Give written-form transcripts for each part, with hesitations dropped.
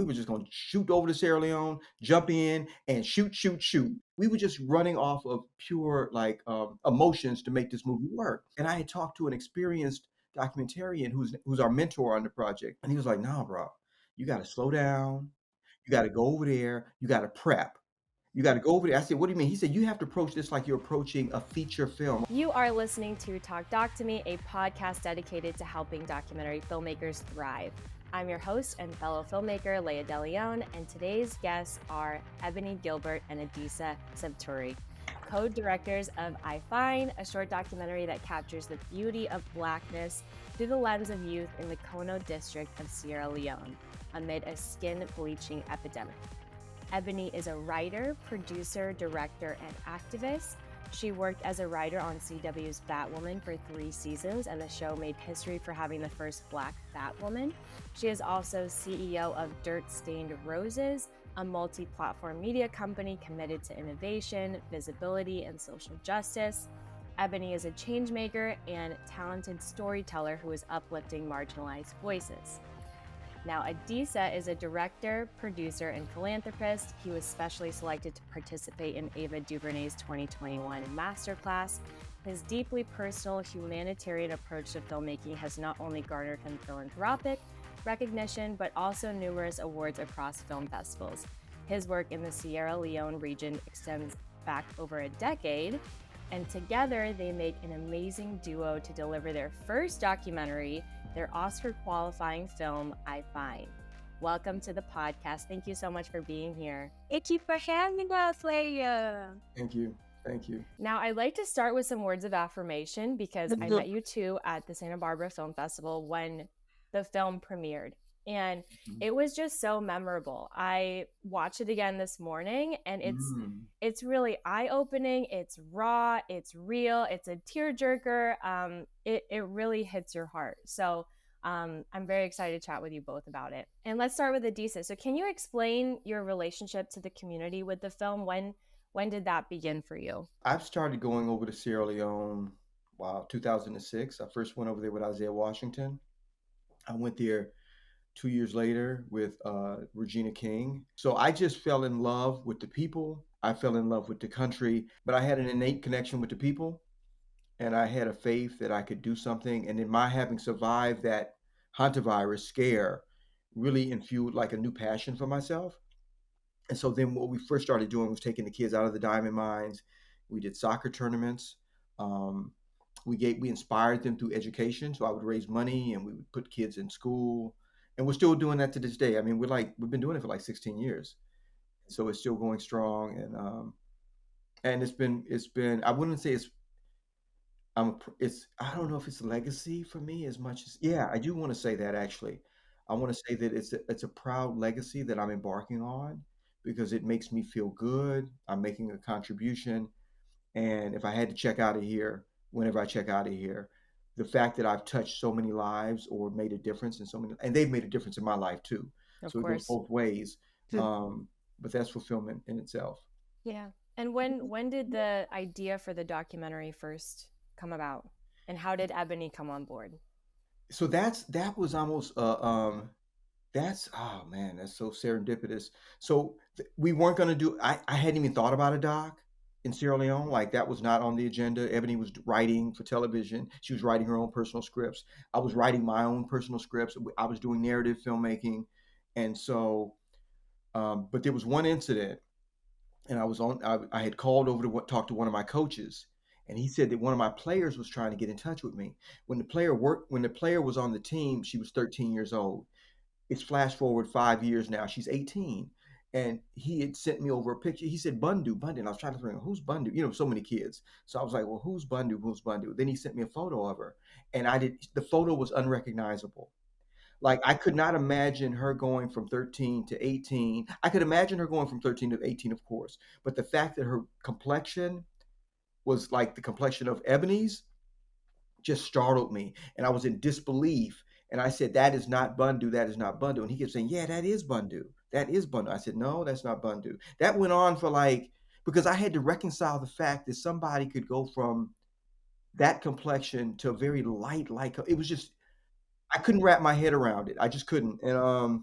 we were just going to shoot over to Sierra Leone, jump in, and shoot, shoot, shoot. We were just running off of pure like emotions to make this movie work. And I had talked to an experienced documentarian who's our mentor on the project, and he was like, "Nah, bro, you got to slow down. You got to go over there. You got to prep. You got to go over there." I said, "What do you mean?" He said, "You have to approach this like you're approaching a feature film." You are listening to Talk Doc to Me, a podcast dedicated to helping documentary filmmakers thrive. I'm your host and fellow filmmaker, Leah de Leon, and today's guests are Ebony Gilbert and Adisa Septuri, co-directors of Ifine, a short documentary that captures the beauty of blackness through the lens of youth in the Kono district of Sierra Leone amid a skin-bleaching epidemic. Ebony is a writer, producer, director, and activist. She worked as a writer on CW's Batwoman for 3 seasons, and the show made history for having the first Black Batwoman. She is also CEO of Dirt Stained Roses, a multi-platform media company committed to innovation, visibility, and social justice. Ebony is a changemaker and talented storyteller who is uplifting marginalized voices. Now, Adisa is a director, producer, and philanthropist. He was specially selected to participate in Ava DuVernay's 2021 masterclass. His deeply personal humanitarian approach to filmmaking has not only garnered him philanthropic recognition, but also numerous awards across film festivals. His work in the Sierra Leone region extends back over a decade, and together they make an amazing duo to deliver their first documentary, their Oscar-qualifying film, Ifine. Welcome to the podcast. Thank you so much for being here. Thank you for having us, Leah. Thank you. Thank you. Now, I'd like to start with some words of affirmation because I met you too at the Santa Barbara Film Festival when the film premiered. And it was just so memorable. I watched it again this morning, and it's really eye-opening. It's raw. It's real. It's a tearjerker. It really hits your heart. So I'm very excited to chat with you both about it. And let's start with Adisa. So can you explain your relationship to the community with the film? When did that begin for you? I've started going over to Sierra Leone, 2006. I first went over there with Isaiah Washington. I went there 2 years later with Regina King. So I just fell in love with the people. I fell in love with the country, but I had an innate connection with the people, and I had a faith that I could do something. And then my having survived that hantavirus scare really infueled like a new passion for myself. And so then what we first started doing was taking the kids out of the diamond mines. We did soccer tournaments. We inspired them through education. So I would raise money and we would put kids in school. And we're still doing that to this day. I mean, we've been doing it for like 16 years. So it's still going strong. And it's been, I wouldn't say I don't know if it's a legacy for me as much as, yeah, I do want to say that actually. I want to say that it's a proud legacy that I'm embarking on because it makes me feel good. I'm making a contribution. And if I had to check out of here, whenever I check out of here, the fact that I've touched so many lives or made a difference in so many, and they've made a difference in my life too. So it goes both ways. But that's fulfillment in itself. Yeah. And when did the idea for the documentary first come about? And how did Ebony come on board? So that was almost that's so serendipitous. So we weren't going to do, I hadn't even thought about a doc in Sierra Leone. Like that was not on the agenda. Ebony was writing for television. She was writing her own personal scripts. I was writing my own personal scripts. I was doing narrative filmmaking. And so, but there was one incident and I had called over to talk to one of my coaches. And he said that one of my players was trying to get in touch with me. When the player was on the team, she was 13 years old. It's flash forward 5 years now. She's 18. And he had sent me over a picture. He said, Bundu. And I was trying to think, who's Bundu? You know, so many kids. So I was like, well, who's Bundu? Then he sent me a photo of her. And the photo was unrecognizable. Like I could not imagine her going from 13 to 18. I could imagine her going from 13 to 18, of course. But the fact that her complexion was like the complexion of Ebony's just startled me. And I was in disbelief. And I said, that is not Bundu. That is not Bundu. And he kept saying, yeah, that is Bundu. That is Bundu. I said, no, that's not Bundu. That went on for because I had to reconcile the fact that somebody could go from that complexion to a very light, it was just, I couldn't wrap my head around it. I just couldn't. And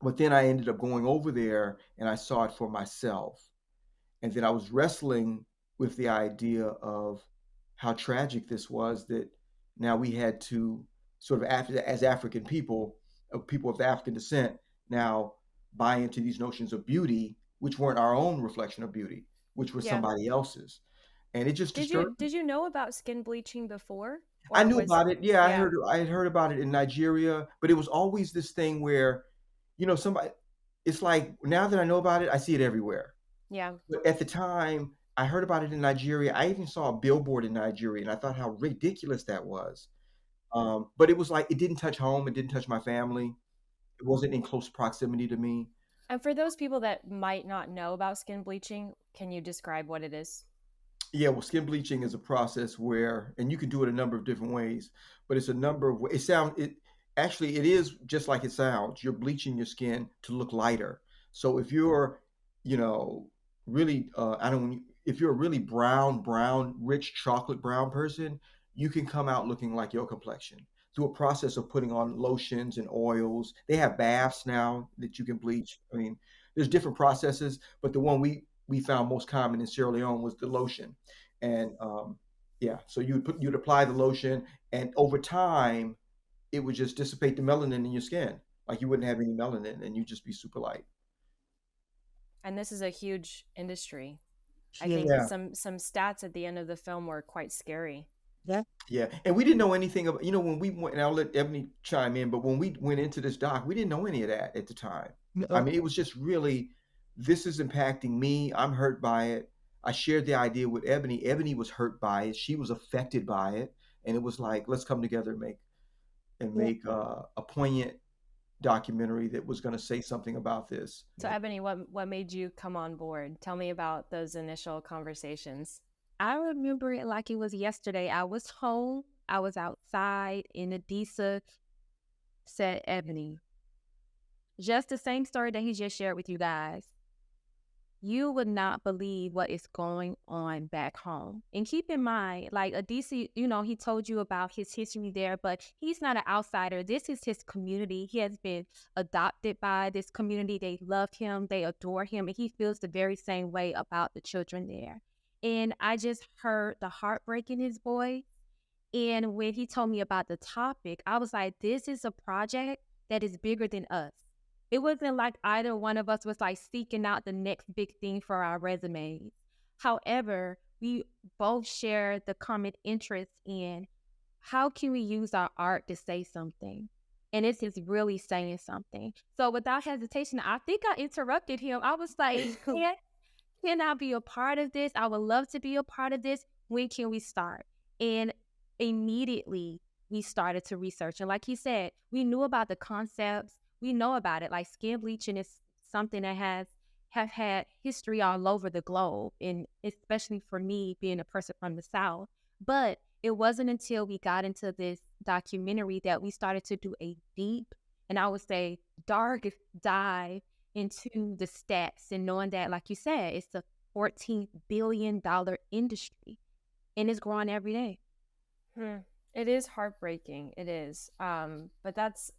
But then I ended up going over there and I saw it for myself. And then I was wrestling with the idea of how tragic this was, that now we had to sort of, as African people, people of African descent, now buy into these notions of beauty, which weren't our own reflection of beauty, which was Yeah. somebody else's. And it just disturbed me. Did you know about skin bleaching before, I or knew was about it. Yeah, yeah, I had heard about it in Nigeria, but it was always this thing where, somebody, it's like now that I know about it, I see it everywhere. yeah. But at the time, I heard about it in Nigeria. I even saw a billboard in Nigeria, and I thought how ridiculous that was. But it was like it didn't touch home. It didn't touch my family. It wasn't in close proximity to me. And for those people that might not know about skin bleaching, can you describe what it is? Yeah, well, skin bleaching is a process where, and you can do it a number of different ways, but it's a number of ways. It is just like it sounds. You're bleaching your skin to look lighter. So if you're, you know, really, I don't, if you're a really brown, rich chocolate brown person, you can come out looking like your complexion through a process of putting on lotions and oils. They have baths now that you can bleach. I mean, there's different processes, but the one we found most common in Sierra Leone was the lotion. And yeah, so you'd apply the lotion, and over time, it would just dissipate the melanin in your skin. Like you wouldn't have any melanin, and you'd just be super light. And this is a huge industry. I think Yeah. Yeah, some stats at the end of the film were quite scary. Yeah. yeah. And we didn't know anything about, when we went, and I'll let Ebony chime in, but when we went into this doc, we didn't know any of that at the time. I No. mean, it was just really, this is impacting me. I'm hurt by it. I shared the idea with Ebony. Ebony was hurt by it. She was affected by it. And it was like, let's come together and Yeah. make a poignant documentary that was going to say something about this. So Ebony, what made you come on board? Tell me about those initial conversations. I remember it like it was yesterday. I was home. I was outside in Adisa said Ebony. Just the same story that he just shared with you guys. You would not believe what is going on back home. And keep in mind, like Adisi, he told you about his history there, but he's not an outsider. This is his community. He has been adopted by this community. They love him, they adore him, and he feels the very same way about the children there. And I just heard the heartbreak in his voice. And when he told me about the topic, I was like, this is a project that is bigger than us. It wasn't like either one of us was like seeking out the next big thing for our resumes. However, we both share the common interest in how can we use our art to say something? And this is really saying something. So without hesitation, I think I interrupted him. I was like, can I be a part of this? I would love to be a part of this. When can we start? And immediately we started to research. And like he said, we knew about the concepts. We know about it. Like skin bleaching is something that have had history all over the globe, and especially for me being a person from the South. But it wasn't until we got into this documentary that we started to do a deep, and I would say dark dive into the stats, and knowing that, like you said, it's a $14 billion industry and it's growing every day. Hmm. It is heartbreaking. It is. But that's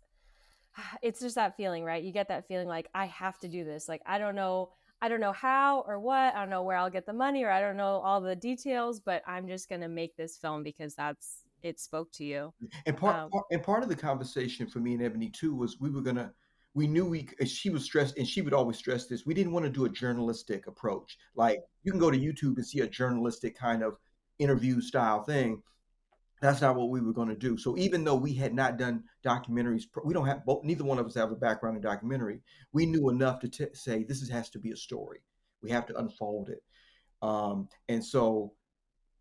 it's just that feeling, right? You get that feeling like I have to do this. Like I don't know how or what. I don't know where I'll get the money, or I don't know all the details, but I'm just gonna make this film because that's it spoke to you. And Um, part of the conversation for me and Ebony too was we knew she was stressed, and she would always stress this. We didn't want to do a journalistic approach. Like you can go to YouTube and see a journalistic kind of interview style thing. That's not what we were going to do. So even though we had not done documentaries, we don't have both. Neither one of us have a background in documentary. We knew enough to say has to be a story. We have to unfold it. And so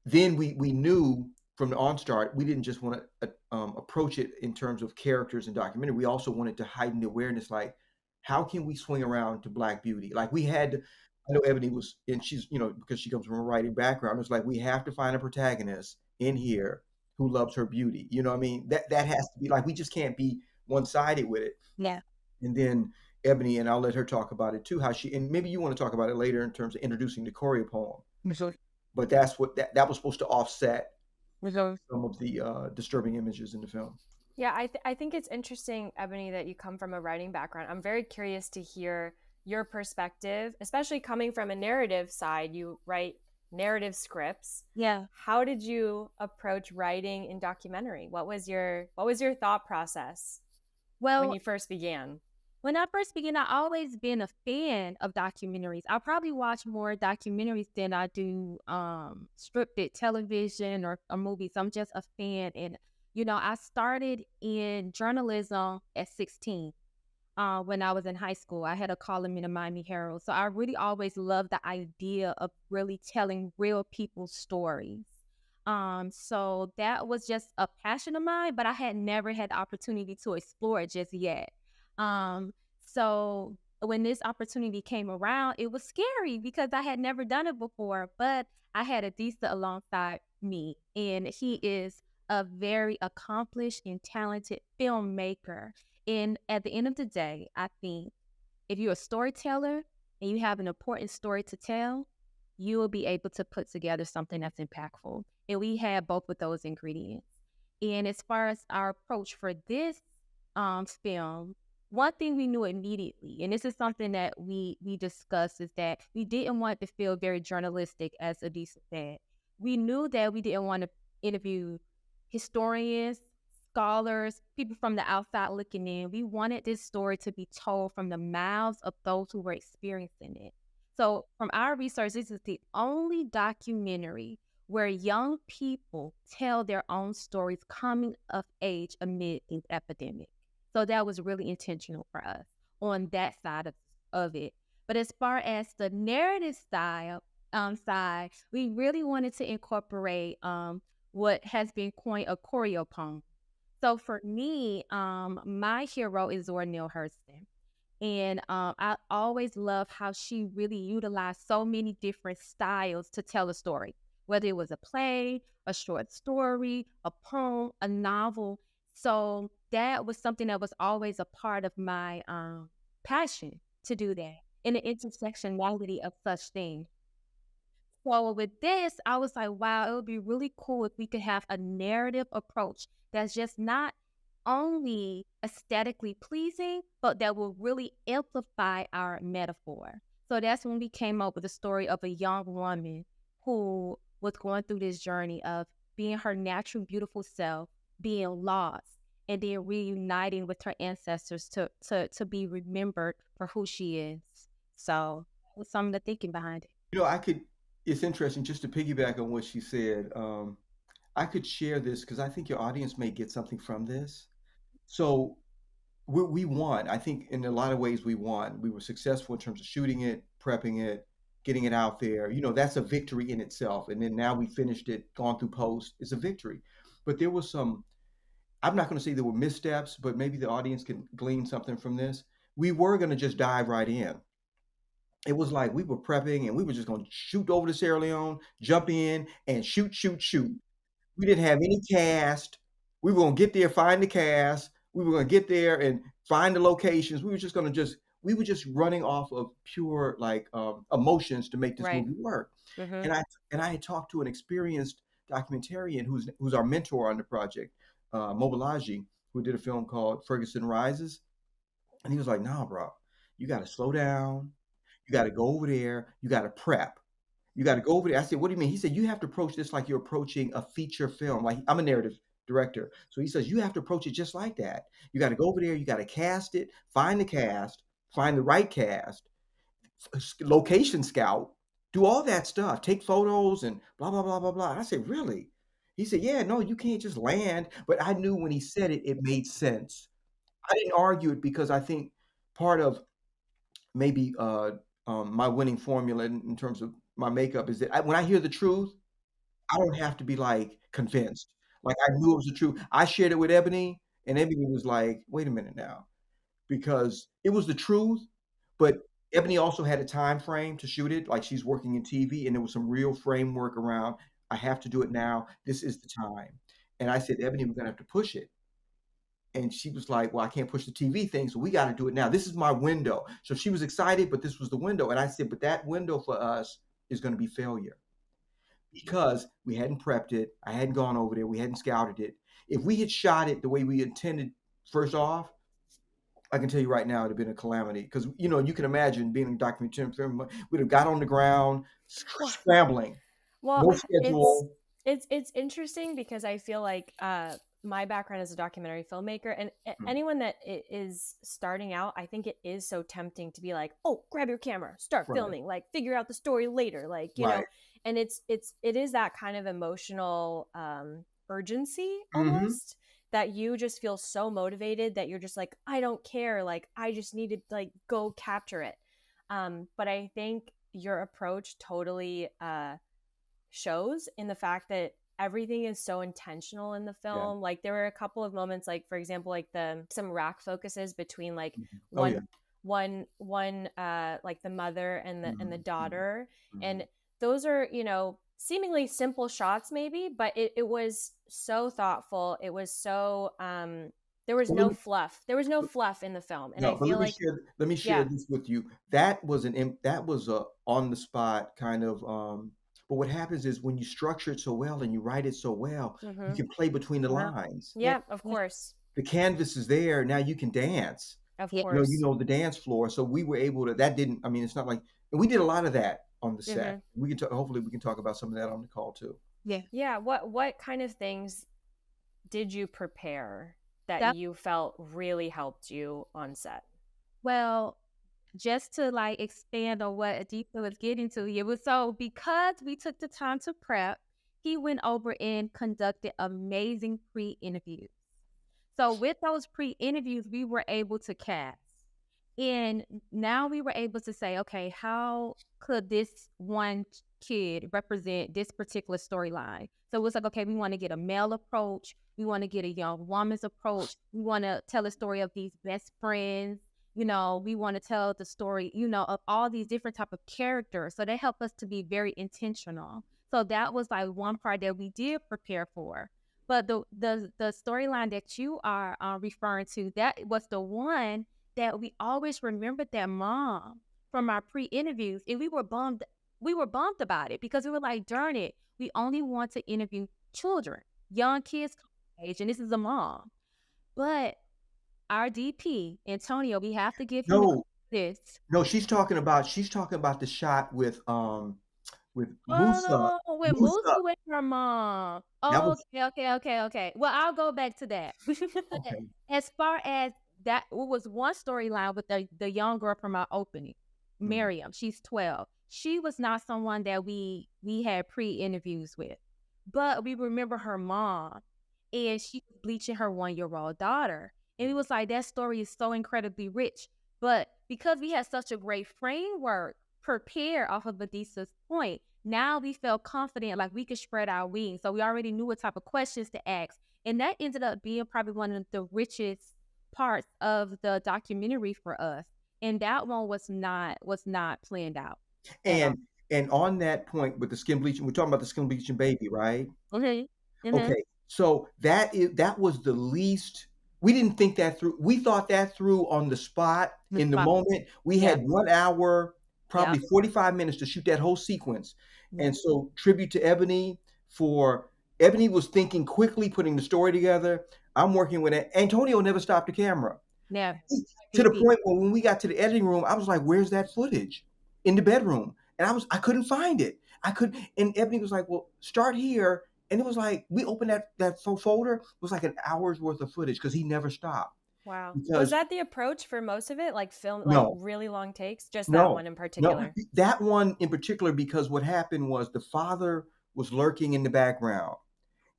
then we knew from the onstart we didn't just want to approach it in terms of characters and documentary. We also wanted to heighten the awareness, like how can we swing around to Black beauty? Like we had to, I know Ebony was, and she's because she comes from a writing background. It's like we have to find a protagonist in here who loves her beauty. You know what I mean? That has to be like we just can't be one sided with it. Yeah. And then Ebony, and I'll let her talk about it too. How she, and maybe you want to talk about it later in terms of introducing the choreo poem, So, but that's what that was supposed to offset so some of the disturbing images in the film. Yeah, I think it's interesting, Ebony, that you come from a writing background. I'm very curious to hear your perspective, especially coming from a narrative side. You write narrative scripts. Yeah. How did you approach writing in documentary? What was your thought process when Well, you first began? when I first began, I always been a fan of documentaries. I probably watch more documentaries than I do scripted television or movies. I'm just a fan, and I started in journalism at 16. When I was in high school, I had a column in the Miami Herald, so I really always loved the idea of really telling real people's stories. So that was just a passion of mine, but I had never had the opportunity to explore it just yet. Um, so when this opportunity came around, it was scary because I had never done it before, but I had Adisa alongside me, and he is a very accomplished and talented filmmaker. And at the end of the day, I think if you're a storyteller and you have an important story to tell, you will be able to put together something that's impactful. And we had both of those ingredients. And as far as our approach for this film, one thing we knew immediately, and this is something that we discussed, is that we didn't want to feel very journalistic, as Adisa said. We knew that we didn't want to interview historians, scholars, people from the outside looking in. We wanted this story to be told from the mouths of those who were experiencing it. So, from our research, this is the only documentary where young people tell their own stories coming of age amid the epidemic. So that was really intentional for us on that side of it. But as far as the narrative side, we really wanted to incorporate what has been coined a choreo poem. So for me, my hero is Zora Neale Hurston. And I always love how she really utilized so many different styles to tell a story, whether it was a play, a short story, a poem, a novel. So that was something that was always a part of my passion to do that, in the intersectionality of such things. So with this, I was like, wow, it would be really cool if we could have a narrative approach that's just not only aesthetically pleasing, but that will really amplify our metaphor. So that's when we came up with the story of a young woman who was going through this journey of being her natural, beautiful self, being lost, and then reuniting with her ancestors to be remembered for who she is. So that was some of the thinking behind it. I could. It's interesting just to piggyback on what she said. I could share this because I think your audience may get something from this. So we won. I think in a lot of ways we won. We were successful in terms of shooting it, prepping it, getting it out there. That's a victory in itself. And then now we finished it, gone through post. It's a victory. But there was some. I'm not going to say there were missteps, but maybe the audience can glean something from this. We were going to just dive right in. It was like we were prepping and we were just going to shoot over to Sierra Leone, jump in and shoot, shoot, shoot. We didn't have any cast. We were gonna get there, find the cast. We were gonna get there and find the locations. We were just running off of pure like emotions to make this Right. movie work. Mm-hmm. And I had talked to an experienced documentarian who's our mentor on the project, Mobilaji, who did a film called Ferguson Rises, and he was like, "Nah, bro, you got to slow down. You got to go over there. You got to prep. You got to go over there." I said, "What do you mean?" He said, "You have to approach this like you're approaching a feature film. Like I'm a narrative director. So he says, you have to approach it just like that. You got to go over there. You got to cast it, find the cast, find the right cast, location scout, do all that stuff, take photos and blah, blah, blah, blah, blah." I said, "Really?" He said, "Yeah, no, you can't just land." But I knew when he said it, it made sense. I didn't argue it because I think part of maybe my winning formula in terms of my makeup is that when I hear the truth, I don't have to be, like, convinced. Like, I knew it was the truth. I shared it with Ebony, and Ebony was like, "Wait a minute now," because it was the truth, but Ebony also had a time frame to shoot it, like, she's working in TV, and there was some real framework around, "I have to do it now. This is the time." And I said, "Ebony, we're gonna have to push it." And she was like, "Well, I can't push the TV thing, so we gotta do it now. This is my window." So she was excited, but this was the window, and I said, "But that window for us is gonna be failure." Because we hadn't prepped it, I hadn't gone over there, we hadn't scouted it. If we had shot it the way we intended first off, I can tell you right now, it'd have been a calamity because you can imagine being a documentary film. We'd have got on the ground, Well, scrambling, well, no it's schedule. it's interesting because I feel like my background as a documentary filmmaker, and Mm, anyone that is starting out, I think it is so tempting to be like, oh, grab your camera, start right, filming, like figure out the story later, like right. and it is that kind of emotional urgency Hmm. almost, that you just feel so motivated that you're just like, I don't care, like I just need to like go capture it. But I think your approach totally shows in the fact that everything is so intentional in the Yeah. film. Like there were a couple of moments, like for example, like the some rack focuses between like Mhm. Oh yeah. one like the mother and the Mhm, mhm, daughter. mhm. And those are, seemingly simple shots maybe, but it was so thoughtful. It was so there was Well, no fluff. There was no fluff in the film. And no, I but feel like, let me share yeah. this with you. That was a on the spot kind of but what happens is when you structure it so well and you write it so well, you Mm-hmm. can play between the Yeah. lines. Yeah. Yeah, of Yeah. course. The canvas is there, now you can dance. Of Yeah. You course. know the dance floor. So we were able to that didn't I mean it's not like and we did a lot of that on the set. Mm-hmm. We can hopefully we can talk about some of that on the call too. Yeah. Yeah, what kind of things did you prepare that That you felt really helped you on set? well, just to like expand on what Adisa was getting to, it was so because we took the time to prep, he went over and conducted amazing pre-interviews. So with those pre-interviews, we were able to cast. And now we were able to say, okay, how could this one kid represent this particular storyline? So it's like, okay, we want to get a male approach. We want to get a young woman's approach. We want to tell a story of these best friends. We want to tell the story, of all these different type of characters. So they help us to be very intentional. So that was like one part that we did prepare for. But the storyline that you are referring to, that was the one that we always remembered that mom from our pre-interviews, and we were bummed about it because we were like, darn it, we only want to interview children, young kids age, and this is a mom. But our DP, Antonio, we have to give him the No, this. no, she's talking about the shot with Musa. Oh, with Musa. Moosey with her mom. That Oh, was okay, okay, okay, okay. Well, I'll go back to that. okay. As far as that, it was one storyline with the young girl from our opening, Mhm. Miriam. She's 12. She was not someone that we had pre-interviews with, but we remember her mom, and she was bleaching her 1-year-old daughter, and it was like that story is so incredibly rich. But because we had such a great framework prepared off of Adisa's point, now we felt confident, like we could spread our wings. So we already knew what type of questions to ask. And that ended up being probably one of the richest parts of the documentary for us. And that one was not planned out at all. And and on that point with the skin bleaching, we're talking about the skin bleaching baby, right? Mm-hmm. Mm-hmm. Okay, so that was the least we didn't think that through. We thought that through on the spot The in the spot. moment. We Yeah. had 1 hour, Yeah. probably 45 minutes to shoot that whole sequence. Yeah. And so tribute to Ebony for Ebony was thinking quickly, putting the story together. I'm working with it. Antonio never stopped the camera. Yeah. To the DP. point where when we got to the editing room, I was like, "Where's that footage?" In the bedroom, and I couldn't find it. I could, and Ebony was like, "Well, start here." And it was like we opened that folder. It was like an hour's worth of footage because he never stopped. Wow. Was Because that the approach for most of it? Like film, like no, really long takes? Just that no, one in no, particular? that one in particular because what happened was the father was lurking in the background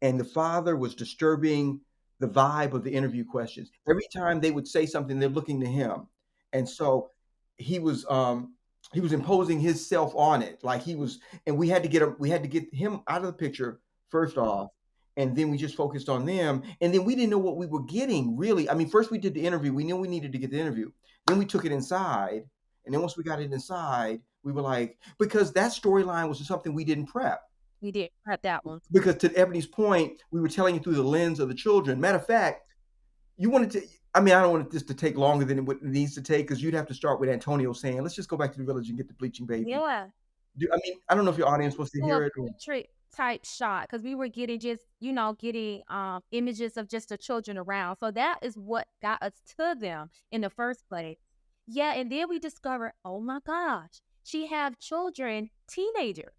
and the father was disturbing the vibe of the interview questions. Every time they would say something, they're looking to him, and so he was um, he was imposing himself on it, like he was, and we had to get him out of the picture first off, and then we just focused on them, and then we didn't know what we were getting really. I mean, first we did the interview, we knew we needed to get the interview, then we took it inside, and then once we got it inside, we were like, because that storyline was something we didn't prep We did prep that one. because to Ebony's point, we were telling you through the lens of the children. Matter of fact, you wanted to. I mean, I don't want this to take longer than it needs to take because you'd have to start with Antonio saying, "Let's just go back to the village and get the bleaching baby." Yeah. I mean, I don't know if your audience wants to Well, hear it. Or, trip. type shot because we were getting just, getting images of just the children around. So that is what got us to them in the first place. Yeah, and then we discovered, oh my gosh, she have children, teenagers,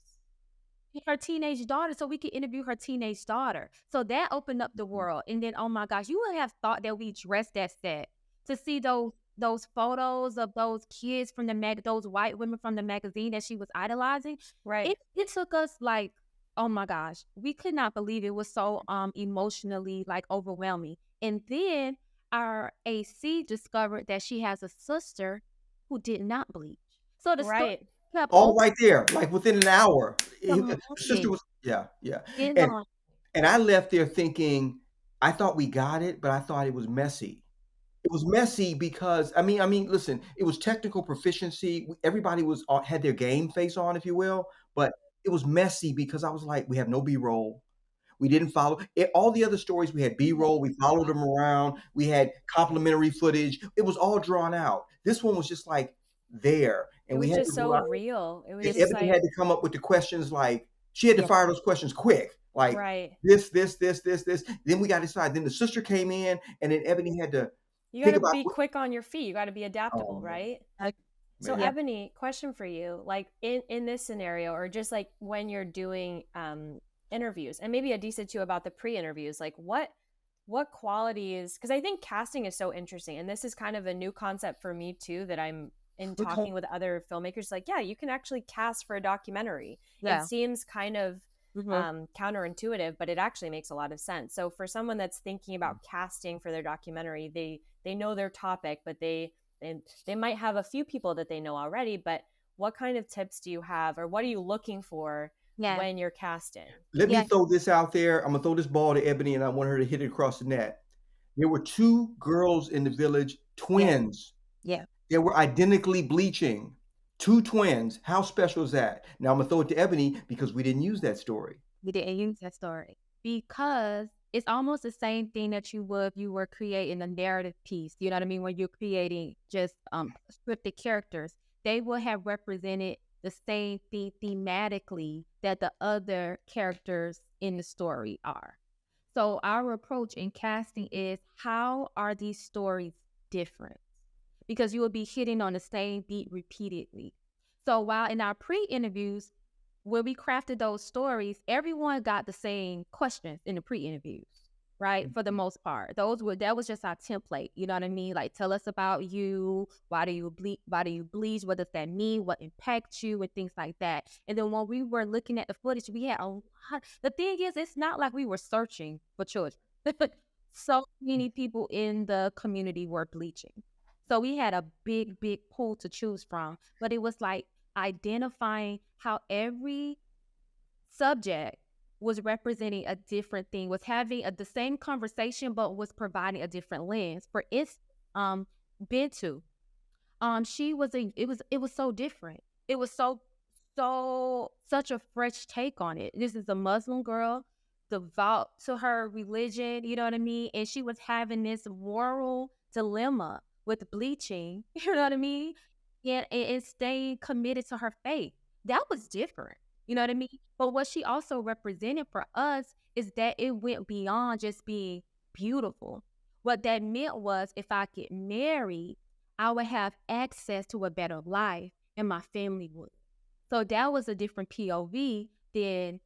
her teenage daughter, so we could interview her teenage daughter. So that opened up the world. And then, oh my gosh, you would have thought that we dressed that set to see those photos of those kids from those white women from the magazine that she was idolizing. Right. It took us like, oh my gosh, we could not believe it was so emotionally like overwhelming. And then our AC discovered that she has a sister who did not bleach. So the story Right. kept All right there, like within an hour. The sister opening. was yeah, yeah. Then And and I left there thinking, I thought we got it, but I thought it was messy. It was messy because I mean, listen, it was technical proficiency. Everybody was had their game face on, if you will, but it was messy because I was like, we have no B-roll. We didn't follow all the other stories. We had B-roll. We followed them around. We had complimentary footage. It was all drawn out. This one was just like there, It and we was had just to so real. It was and just Ebony like, had to come up with the questions like she had to yeah, fire those questions quick, like right. this. Then we got to decide. Then the sister came in, and then Ebony had to You got think to about be what. quick on your feet. You got to be Oh adaptable, man, right? I So yeah, man. Ebony, question for you, like in this scenario, or just like when you're doing interviews, and maybe Adisa too about the pre-interviews, like what qualities, because I think casting is so interesting, and this is kind of a new concept for me too, that I'm in Look home. talking with other filmmakers, like, yeah, you can actually cast for a documentary. It yeah. seems kind of Mhm. counterintuitive, but it actually makes a lot of sense. So for someone that's thinking about casting for their documentary, they know their topic, but they might have a few people that they know already. But what kind of tips do you have, or what are you looking for Yeah, when you're casting? Let me yeah, throw this out there. I'm gonna throw this ball to Ebony, and I want her to hit it across the net. There were two girls in the village, yeah, twins. yeah. They were identically bleaching. Two twins. How special is that? Now I'm gonna throw it to Ebony because we didn't use that story. We didn't use that story because it's almost the same thing that you would if you were creating a narrative piece. You know what I mean? When you're creating just scripted characters, they will have represented the same thing thematically that the other characters in the story are. So our approach in casting is how are these stories different? Because you will be hitting on the same beat repeatedly. So while in our pre-interviews, when we crafted those stories, everyone got the same questions in the pre-interviews, right? For the most part, that was just our template. You know what I mean? Like, tell us about you. Why do you bleed? Why do you bleed? What does that mean? What impacts you? And things like that. And then when we were looking at the footage, we had a lot. The thing is, it's not like we were searching for children. So many people in the community were bleaching. So we had a big pool to choose from. But it was like identifying how every subject was representing a different thing, was having the same conversation, but was providing a different lens. For instance, Bintu, she was it was so different. It was such a fresh take on it. This is a Muslim girl, devout to her religion, you know what I mean? And she was having this moral dilemma with bleaching, you know what I mean? And staying committed to her faith. That was different. You know what I mean? But what she also represented for us is that it went beyond just being beautiful. What that meant was if I get married, I would have access to a better life and my family would. So that was a different POV than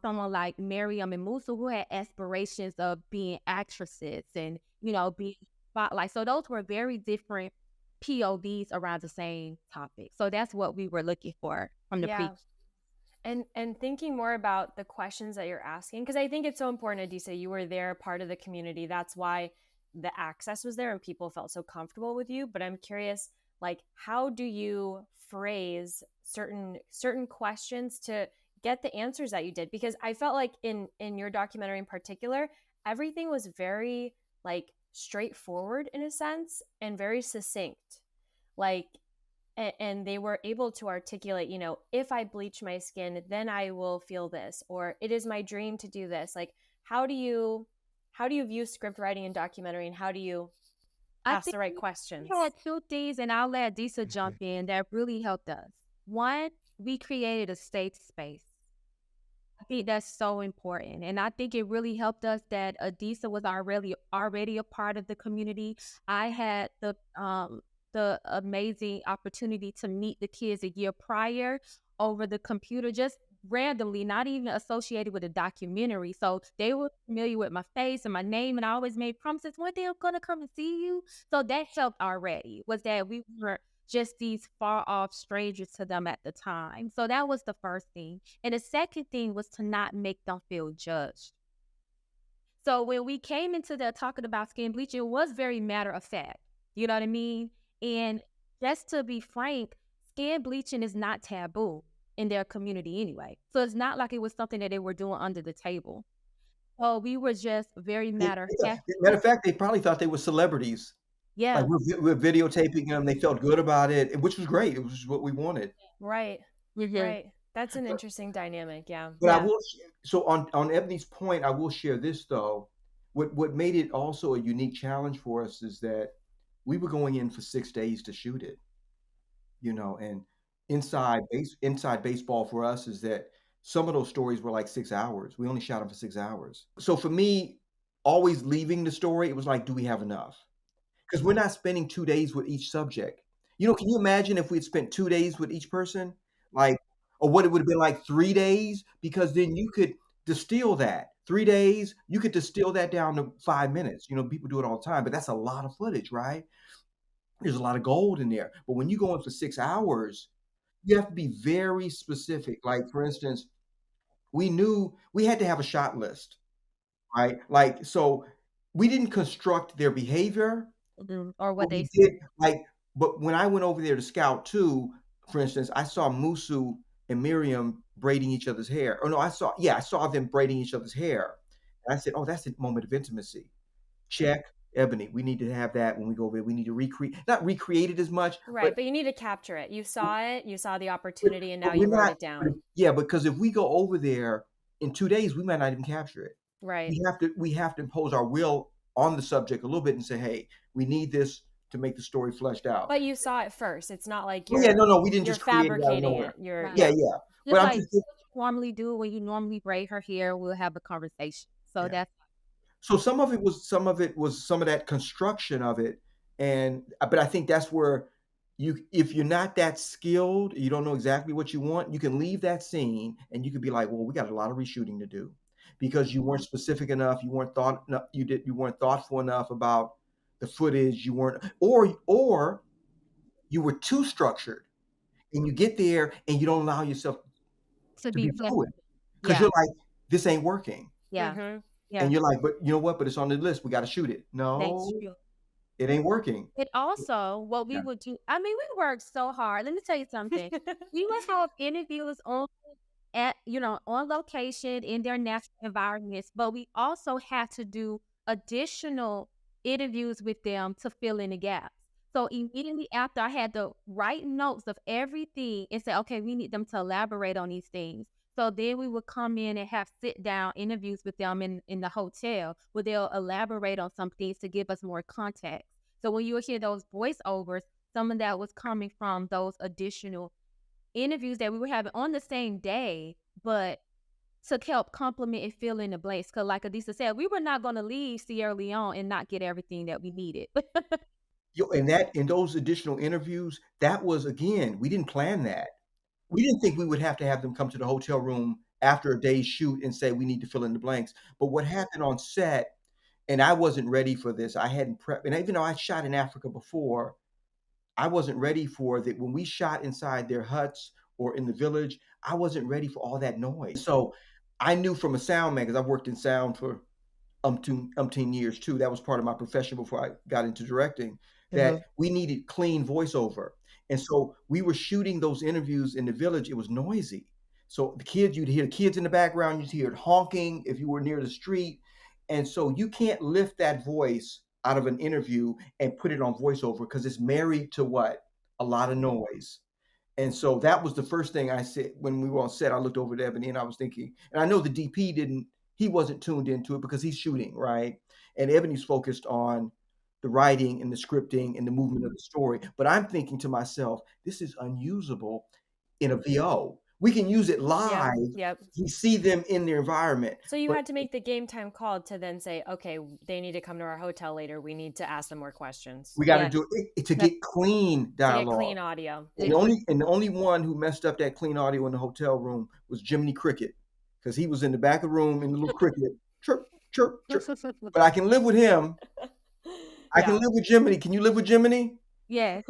someone like Miriam and Musa who had aspirations of being actresses and, being spotlight. So those were very different POVs around the same topic. So that's what we were looking for from the Yeah. And thinking more about the questions that you're asking, because I think it's so important, Adisa, you were there, part of the community. That's why the access was there and people felt so comfortable with you. But I'm curious, like, how do you phrase certain questions to get the answers that you did? Because I felt like in your documentary in particular, everything was very like straightforward in a sense and very succinct. Like, and they were able to articulate, if I bleach my skin, then I will feel this, or it is my dream to do this. Like, how do you view script writing and documentary, and how do you I ask think the right we questions? had two things, and I'll let Disa jump in, that really helped us. One, we created a safe space. I think that's so important, and I think it really helped us that Adisa was already a part of the community. I had the amazing opportunity to meet the kids a year prior over the computer, just randomly, not even associated with a documentary. So they were familiar with my face and my name, and I always made promises one day I'm gonna come and see you. So that helped already. Was that we were just these far off strangers to them at the time. So that was the first thing. And the second thing was to not make them feel judged. So when we came into the talking about skin bleaching, it was very matter of fact. You know what I mean? And just to be frank, skin bleaching is not taboo in their community anyway. So it's not like it was something that they were doing under the table. So we were just very matter of fact. Matter of fact, they probably thought they were celebrities. Like, Yeah. we're videotaping them, they felt good about it, which was great, it was what we wanted. Right. Mhm. Right. That's an interesting dynamic. Yeah. But I Yeah. will so on Ebony's point, I will share this though. What made it also a unique challenge for us is that we were going in for 6 days to shoot it, and inside baseball for us is that some of those stories were like 6 hours. We only shot them for 6 hours. So for me, always leaving the story, it was like, do we have enough? Because we're not spending 2 days with each subject. Can you imagine if we'd spent 2 days with each person? Like, or what it would've been like 3 days? Because then you could distill that. 3 days, you could distill that down to 5 minutes. People do it all the time, but that's a lot of footage, right? There's a lot of gold in there. But when you go in for 6 hours, you have to be very specific. Like, for instance, we knew we had to have a shot list, right? Like, so we didn't construct their behavior. Mhm. Or what But they we said. did but when I went over there to scout too, for instance, I saw Musu and Miriam braiding each other's hair. Oh no, I saw them braiding each other's hair. And I said, "Oh, that's a moment of intimacy." Check, Ebony. We need to have that when we go over there. We need to not recreate it as much, Right. But you need to capture it. You saw the but, opportunity, and now but you we're wrote not. it down. Yeah, because if we go over there in 2 days, we might not even capture it. Right. We have to impose our will on the subject a little bit and say, "Hey, we need this to make the story fleshed out." But you saw it first. It's not like Oh, yeah, no, we didn't you're just create it out of fabricating nowhere. it. You're Right. Yeah, yeah. yeah, but Just I'm like just what you normally do when you normally braid her hair, we'll have a conversation. So yeah. that's So some of it was some of that construction of it, but I think that's where if you're not that skilled, you don't know exactly what you want, you can leave that scene and you could be like, "Well, we got a lot of reshooting to do," because you weren't specific enough, you weren't thoughtful enough about the footage, you weren't or you were too structured, and you get there and you don't allow yourself to to be be fluid flexible. because Yeah. you're like, "This ain't working." Yeah. Mhm. Yeah. And you're like, "But you know what? But it's on the list. We gotta shoot it." That's No, true. it ain't working. It also what we Yeah. would do I mean, we worked so hard. Let me tell you something. We would have interviews on location in their natural environments, but we also had to do additional interviews with them to fill in the gaps. So immediately after I had to write notes of everything and say, okay, we need them to elaborate on these things. So then we would come in and have sit down interviews with them in the hotel where they'll elaborate on some things to give us more context. So when you would hear those voiceovers, some of that was coming from those additional interviews that we were having on the same day, but to help complement and fill in the blanks. Because, like Adisa said, we were not going to leave Sierra Leone and not get everything that we needed. In those additional interviews, that was again, we didn't plan that. We didn't think we would have to have them come to the hotel room after a day's shoot and say, "We need to fill in the blanks." But what happened on set, and I wasn't ready for this, I hadn't prepped, and even though I shot in Africa before, I wasn't ready for that when we shot inside their huts or in the village, I wasn't ready for all that noise. So, I knew from a sound man, because 'cause I've worked in sound for umpteen years too. That was part of my profession before I got into directing, that Mhm. we needed clean voiceover. And so we were shooting those interviews in the village. It was noisy. So you'd hear the kids in the background, you'd hear it honking if you were near the street. And so you can't lift that voice out of an interview and put it on voiceover because it's married to what? A lot of noise. And so that was the first thing I said when we were on set. I looked over at Ebony and I was thinking, and I know the DP he wasn't tuned into it because he's shooting, right? And Ebony's focused on the writing and the scripting and the movement of the story. But I'm thinking to myself, this is unusable in a VO. We can use it Yep. live. Yep. We see them in their environment, So you but had to make the game time call to then say, okay, they need to come to our hotel later. We need to ask them more questions we got to Yeah. do it to That's get clean to get dialogue. clean audio. And it. the only one who messed up that clean audio in the hotel room was Jiminy Cricket, because he was in the back of the room in the little cricket, chirp, chirp, chirp. But I can live with him. I can Yeah. live with Jiminy. Can you live with Jiminy? Yes.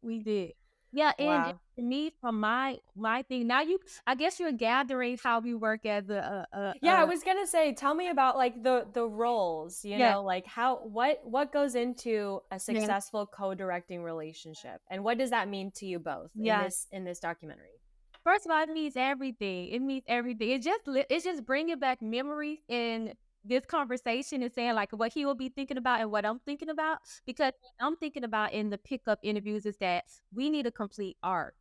We did. Yeah, and Wow. to me, from my thing, now I guess you're gathering how we work as Yeah, I was gonna say, tell me about like the roles, yeah, like how what goes into a yeah, successful co-directing relationship, and what does that mean to you both yeah. in this documentary? First of all, it means everything. It means everything. It's just bringing back memories in this conversation and saying like what he will be thinking about and what I'm thinking about. Because what I'm thinking about in the pickup interviews is that we need a complete arc.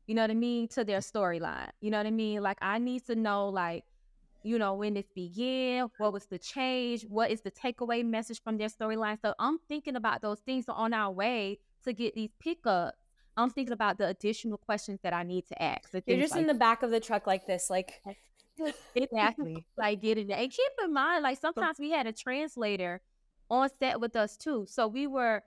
You know what I mean? To their storyline. You know what I mean? Like I need to know like when this began, what was the change, what is the takeaway message from their storyline. So I'm thinking about those things. So on our way to get these pickups, I'm thinking about the additional questions that I need to ask and You're things just in like the back of the truck like this, like that. Exactly. Like get it. And keep in mind, like sometimes we had a translator on set with us too. So we were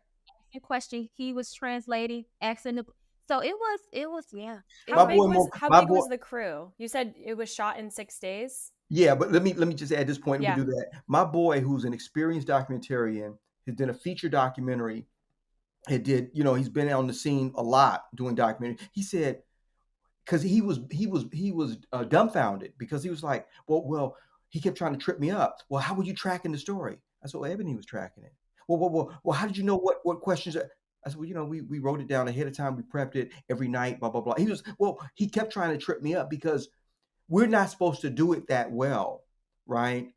asking questions, he was translating, asking the so it was yeah. It how My was boy, how my big boy. was the crew? You said it was shot in 6 days. Yeah, but let me just add this point. We can Yeah. do that. My boy, who's an experienced documentarian, has done a feature documentary. It did, he's been on the scene a lot doing documentary. He said, because he was dumbfounded, because he was like, well, he kept trying to trip me up. Well, how were you tracking the story? I said, well, Ebony was tracking it. Well, how did you know what questions? I said, well, we wrote it down ahead of time. We prepped it every night. Blah blah blah. He kept trying to trip me up because we're not supposed to do it that well, right?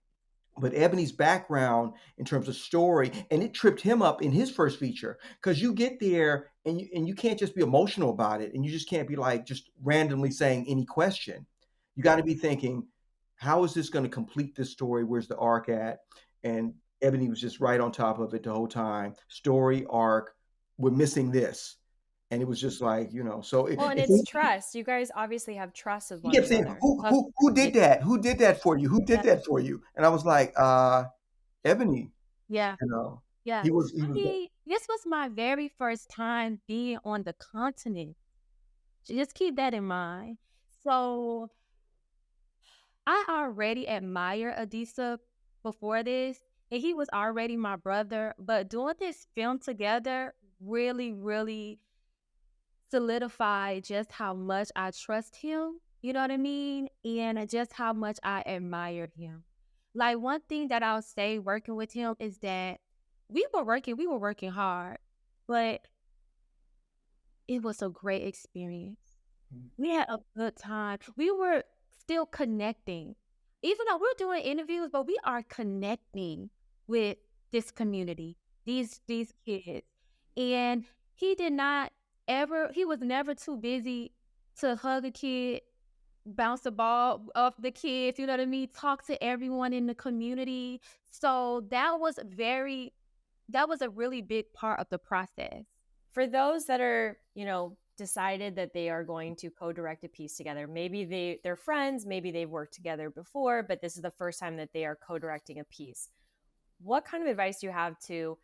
But Ebony's background in terms of story, and it tripped him up in his first feature, because you get there and you can't just be emotional about it, and you just can't be like just randomly saying any question. You got to be thinking, how is this going to complete this story? Where's the arc at? And Ebony was just right on top of it the whole time. Story arc, we're missing this, and it was just like, So Well, and if it's trust. You guys obviously have trust with he one kept saying, another. who yeah, did that? Who did that for you? Who did yeah, that for you? And I was like, Ebony. yeah, You know, yeah. he I was mean, this was my very first time being on the continent. Just keep that in mind. So I already admire Adisa before this, and he was already my brother. But doing this film together really, really solidified just how much I trust him. You know what I mean? And just how much I admired him. Like one thing that I'll say working with him is that we were working hard, but it was a great experience. We had a good time. We were still connecting. Even though we're doing interviews, but we are connecting with this community, these kids. And he was never too busy to hug a kid, bounce the ball off the kids, you know what I mean? Talk to everyone in the community. So that was a really big part of the process. For those that are, decided that they are going to co-direct a piece together, maybe they're friends, maybe they've worked together before, but this is the first time that they are co-directing a piece. What kind of advice do you have to,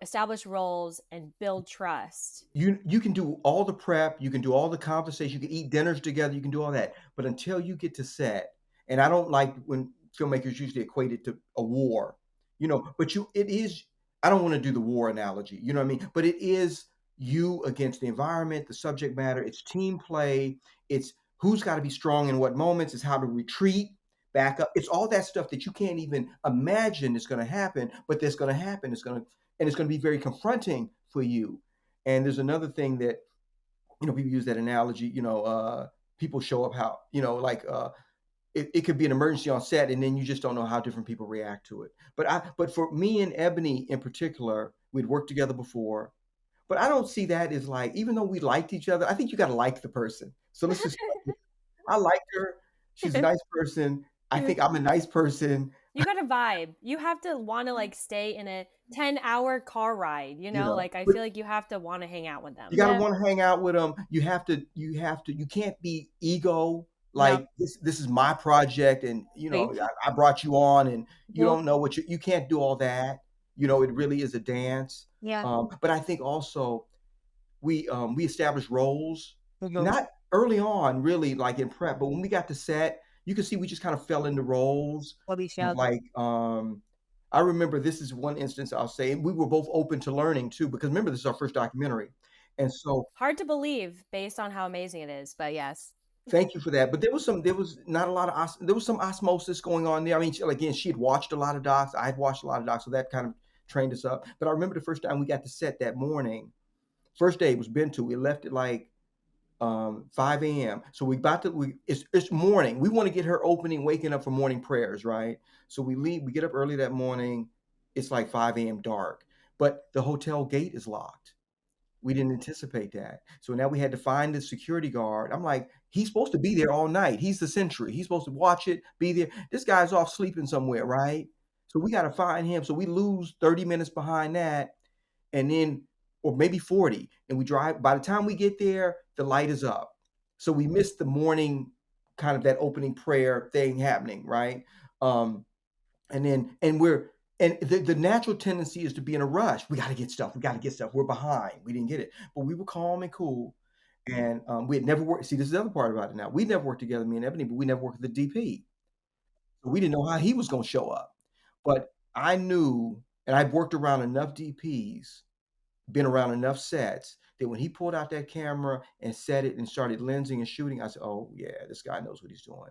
establish roles and build trust? you can do all the prep, you can do all the conversation, you can eat dinners together, you can do all that, but until you get to set, and I don't like when filmmakers usually equate it to a war, but it is. I don't want to do the war analogy, you know what I mean? But it is you against the environment, the subject matter. It's team play. It's who's got to be strong in what moments. It's how to retreat, back up. It's all that stuff that you can't even imagine is going to happen, but that's going to happen. It's going to be very confronting for you. And there's another thing that, people use that analogy, people show up how, like it could be an emergency on set, and then you just don't know how different people react to it. But for me and Ebony in particular, we'd worked together before, but I don't see that as like, even though we liked each other, I think you got to like the person. So let's just, I liked her. She's a nice person. I think I'm a nice person. you got to vibe. You have to want to like stay in a 10-hour car ride, You know, like I but feel like you have to want to hang out with you them. gotta Yeah. wanna hang out with them. You can't be ego, No. like, "This is my project, and, Please. I brought you on, and you Mhm. don't know what you can't do all that." It really is a dance. Yeah. But I think also we established roles, Mhm. not early on, really, like, in prep, but when we got to set, you can see we just kind of fell into roles, For each other. like, I remember this is one instance I'll say, and we were both open to learning too, because remember, this is our first documentary, and so Hard to believe based on how amazing it is, but yes. thank you for that, but there was not a lot of there was some osmosis going on there. I mean, again, she had watched a lot of docs, I had watched a lot of docs, so that kind of trained us up, but I remember the first time we got to set that morning, first day was Bento, we left at, like, 5 a.m. So we about to we it's morning. We want to get her opening, waking up for morning prayers, right? So we leave, we get up early that morning. It's like 5 a.m. dark, but the hotel gate is locked. We didn't anticipate that. So now we had to find the security guard. I'm like, he's supposed to be there all night. He's the sentry. He's supposed to watch it, be there. This guy's off sleeping somewhere, right? So we got to find him. So we lose 30 minutes behind that, and then or maybe 40, and we drive. By the time we get there, the light is up. So we missed the morning kind of that opening prayer thing happening, right? Um, and then and we're and the natural tendency is to be in a rush. We got to get stuff. We got to get stuff. We're behind. We didn't get it, but we were calm and cool. And we had never worked. See, this is the other part about it now. We never worked together, me and Ebony, but we never worked with the DP. So we didn't know how he was going to show up. But I knew, and I've worked around enough DPs, been around enough sets that when he pulled out that camera and set it and started lensing and shooting, I said, "Oh yeah, this guy knows what he's doing."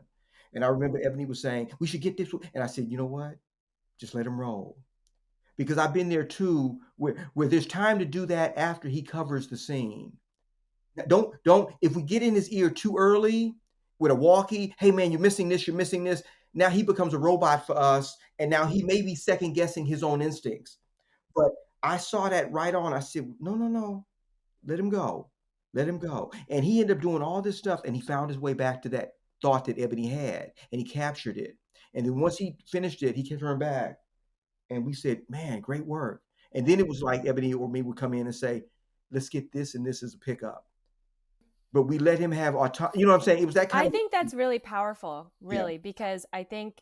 And I remember Ebony was saying, "We should get this," and I said, "You know what? Just let him roll." Because I've been there too, where there's time to do that after he covers the scene. Don't if we get in his ear too early with a walkie, "Hey man, you're missing this, you're missing this." Now he becomes a robot for us, and now he may be second guessing his own instincts. But I saw that right on. I said, "No, no, no. Let him go. Let him go." And he ended up doing all this stuff, and he found his way back to that thought that Ebony had, and he captured it. And then once he finished it, he turned back, and we said, "Man, great work." And then it was like Ebony or me would come in and say, "Let's get this and this as a pickup." But we let him have autonomy. You know what I'm saying? It was that kind I of think that's really powerful, yeah, really, because I think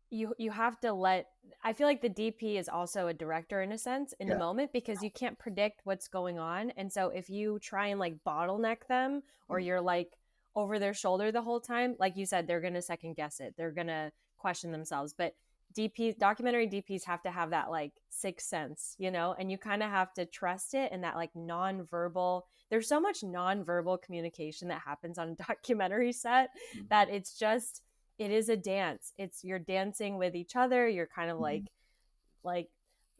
you have to let. I feel like the DP is also a director in a sense in the yeah. moment because you can't predict what's going on, and so if you try and like bottleneck them or Mm, you're like over their shoulder the whole time, like you said, they're gonna second guess it. They're gonna question themselves. But documentary DPs have to have that like sixth sense, and you kind of have to trust it and that like nonverbal. There's so much nonverbal communication that happens on a documentary set mm, that it is a dance. You're dancing with each other. You're kind of mm, like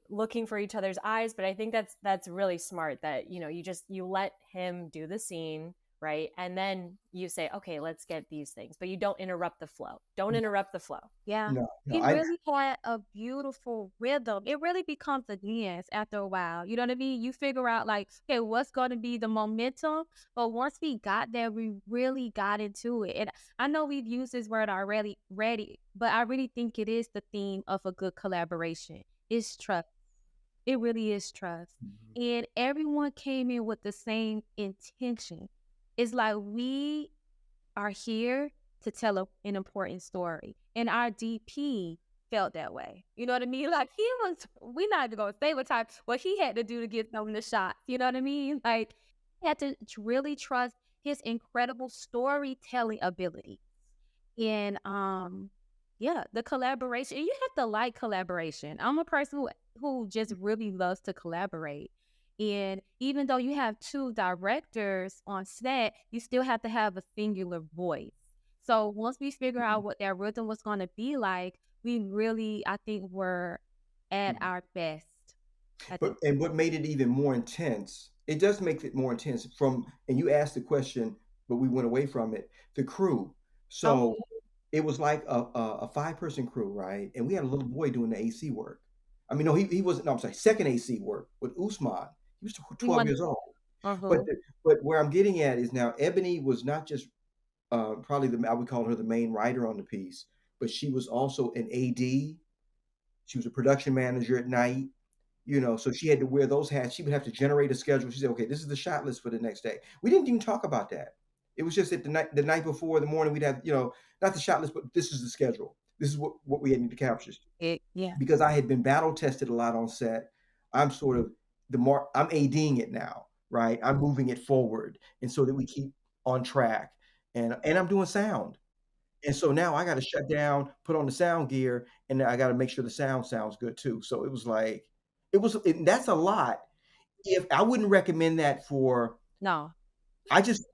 looking for each other's eyes. But I think that's really smart that you let him do the scene, right, and then you say, okay, let's get these things, but you don't interrupt the flow. Don't mm. interrupt the flow. Yeah. No, no, He I really had a beautiful rhythm. It really becomes a dance after a while. You know what I mean? You figure out like, okay, what's going to be the momentum? But once we got there, we really got into it. And I know we've used this word already, ready, but I really think it is the theme of a good collaboration. It's trust. It really is trust. mhm, And everyone came in with the same intention. It's like we are here to tell an important story. And our DP felt that way. You know what I mean? Like we're not even gonna say what time, what he had to do to get some of the shots. You know what I mean? Like he had to really trust his incredible storytelling ability. And yeah, the collaboration. You have to like collaboration. I'm a person who just really loves to collaborate. And even though you have two directors on set, you still have to have a singular voice. So once we figure mhm, out what that rhythm was going to be like, we really, I think, were at mhm. our best at But that. and what made it even more intense, it does make it more intense from, and you asked the question, but we went away from it, the crew. Okay. So it was like a five-person crew, right? And we had a little boy doing the AC work. I mean, no, he wasn't, no, I'm sorry, second AC work with Usman. He was We 12 want. years old. But Uh-huh. but where I'm getting at is now Ebony was not just probably I would call her the main writer on the piece, but she was also an AD. She was a production manager at night, so she had to wear those hats. She would have to generate a schedule. She said, "Okay, this is the shot list for the next day." We didn't even talk about that. It was just that the night before, the morning, we'd have, not the shot list, but this is the schedule. This is what we need to capture. Yeah. Because I had been battle tested a lot on set. I'm sort of I'm ADing it now, right? I'm moving it forward, and so that we keep on track. And I'm doing sound. And so now I gotta shut down, put on the sound gear, and then I gotta make sure the sound sounds good too. So it was like that's a lot. If I wouldn't recommend that for No. I just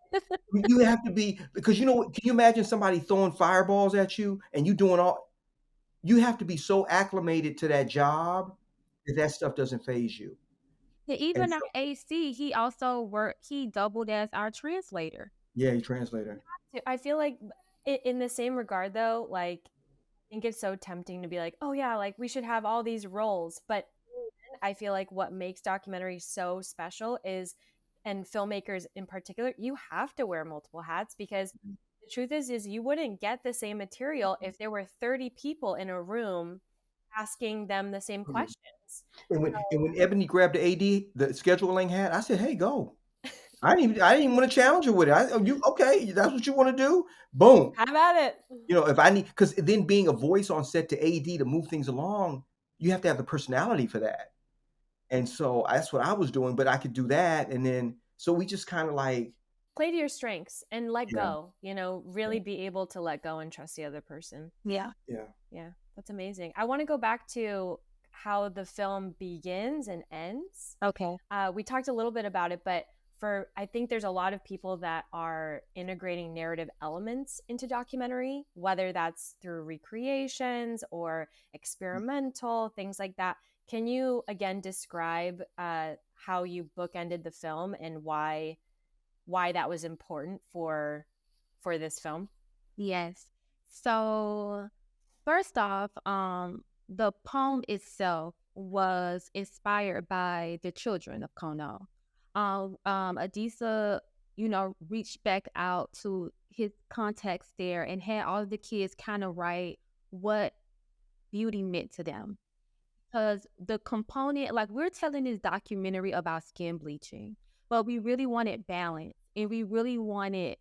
you have to be because can you imagine somebody throwing fireballs at you and you doing all you have to be so acclimated to that job that that stuff doesn't phase you. Yeah, And even our so AC, he also worked. He doubled as our translator. yeah, you translator. I feel like in the same regard though, like I think it's so tempting to be like, oh yeah, like we should have all these roles. But I feel like what makes documentaries so special is, and filmmakers in particular, you have to wear multiple hats because the truth is you wouldn't get the same material if there were 30 people in a room asking them the same Mhm. questions. And when Ebony grabbed the AD, the scheduling hat, I said, "Hey, go." I didn't even wanna challenge her with it. "Oh, you okay, that's what you wanna do? Boom." Have at it. If I need, because then being a voice on set to AD to move things along, you have to have the personality for that. And so that's what I was doing, but I could do that, and then so we just kinda like Play to your strengths and let yeah, go, really be able to let go and trust the other person. Yeah. yeah. Yeah, that's amazing. I want to go back to how the film begins and ends. Okay. We talked a little bit about it, but I think there's a lot of people that are integrating narrative elements into documentary, whether that's through recreations or experimental things like that. Can you again describe how you bookended the film and why that was important for this film? Yes. So first off, the poem itself was inspired by the children of Kono. Adisa, reached back out to his contacts there and had all of the kids kind of write what beauty meant to them. Because the component, like we're telling this documentary about skin bleaching, but we really wanted balance and we really wanted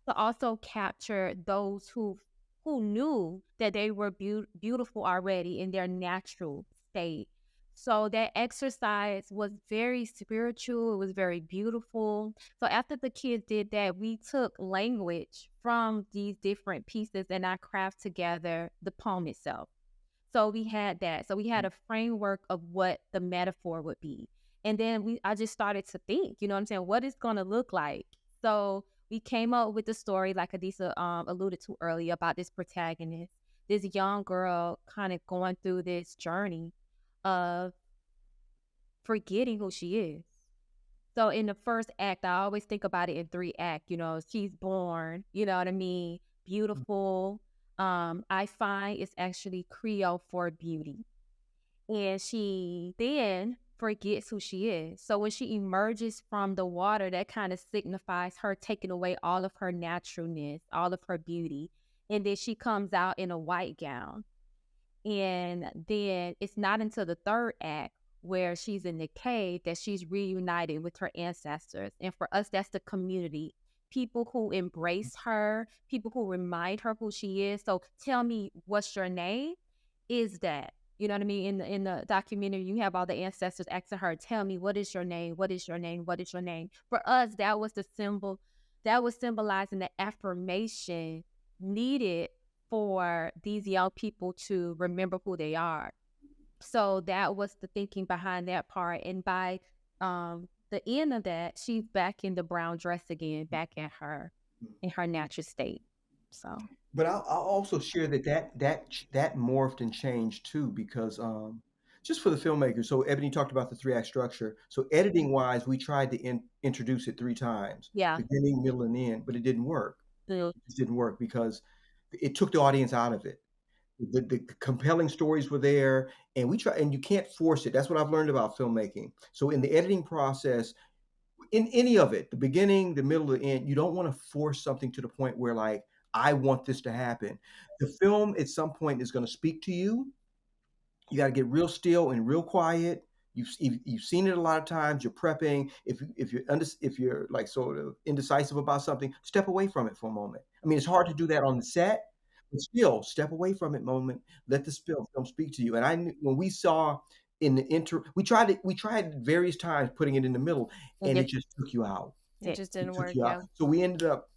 to also capture those who knew that they were beautiful already in their natural state. So that exercise was very spiritual. It was very beautiful. So after the kids did that, we took language from these different pieces and I craft together the poem itself. So we had that. So we had a framework of what the metaphor would be. And then I just started to think, you know what I'm saying, what it's gonna look like. So we came up with the story, like Adisa alluded to earlier, about this protagonist, this young girl kind of going through this journey of forgetting who she is. So in the first act, I always think about it in three acts. She's born, you know what I mean, beautiful. I find it's actually Creole for beauty. And she then forgets who she is. So when she emerges from the water, that kind of signifies her taking away all of her naturalness, all of her beauty. And then she comes out in a white gown. And then it's not until the third act where she's in the cave that she's reunited with her ancestors. And for us, that's the community. People who embrace her, people who remind her who she is. So tell me, what's your name? Is that, you know what I mean? In the documentary, you have all the ancestors asking her, tell me, what is your name? What is your name? What is your name? For us, that was the symbol, that was symbolizing the affirmation needed for these young people to remember who they are. So that was the thinking behind that part. And by the end of that, she's back in the brown dress again, back at her in her natural state. So But I'll also share that morphed and changed too because, just for the filmmaker, so Ebony talked about the 3-act structure. So editing-wise, we tried to introduce it 3 times, yeah. beginning, middle, and end, but it didn't work. Mm. It just didn't work because it took the audience out of it. The compelling stories were there, and you can't force it. That's what I've learned about filmmaking. So in the editing process, in any of it, the beginning, the middle, the end, you don't wanna force something to the point where, like, I want this to happen. The film at some point is gonna speak to you. You gotta get real still and real quiet. You've seen it a lot of times. You're prepping. If you're like sort of indecisive about something, step away from it for a moment. I mean, it's hard to do that on the set, but still step away from it moment. Let the film speak to you. And I knew when we saw in the inter, we tried various times putting it in the middle, It and it just just took you out. It it. just It didn't took work. you out. Yeah. So we ended up,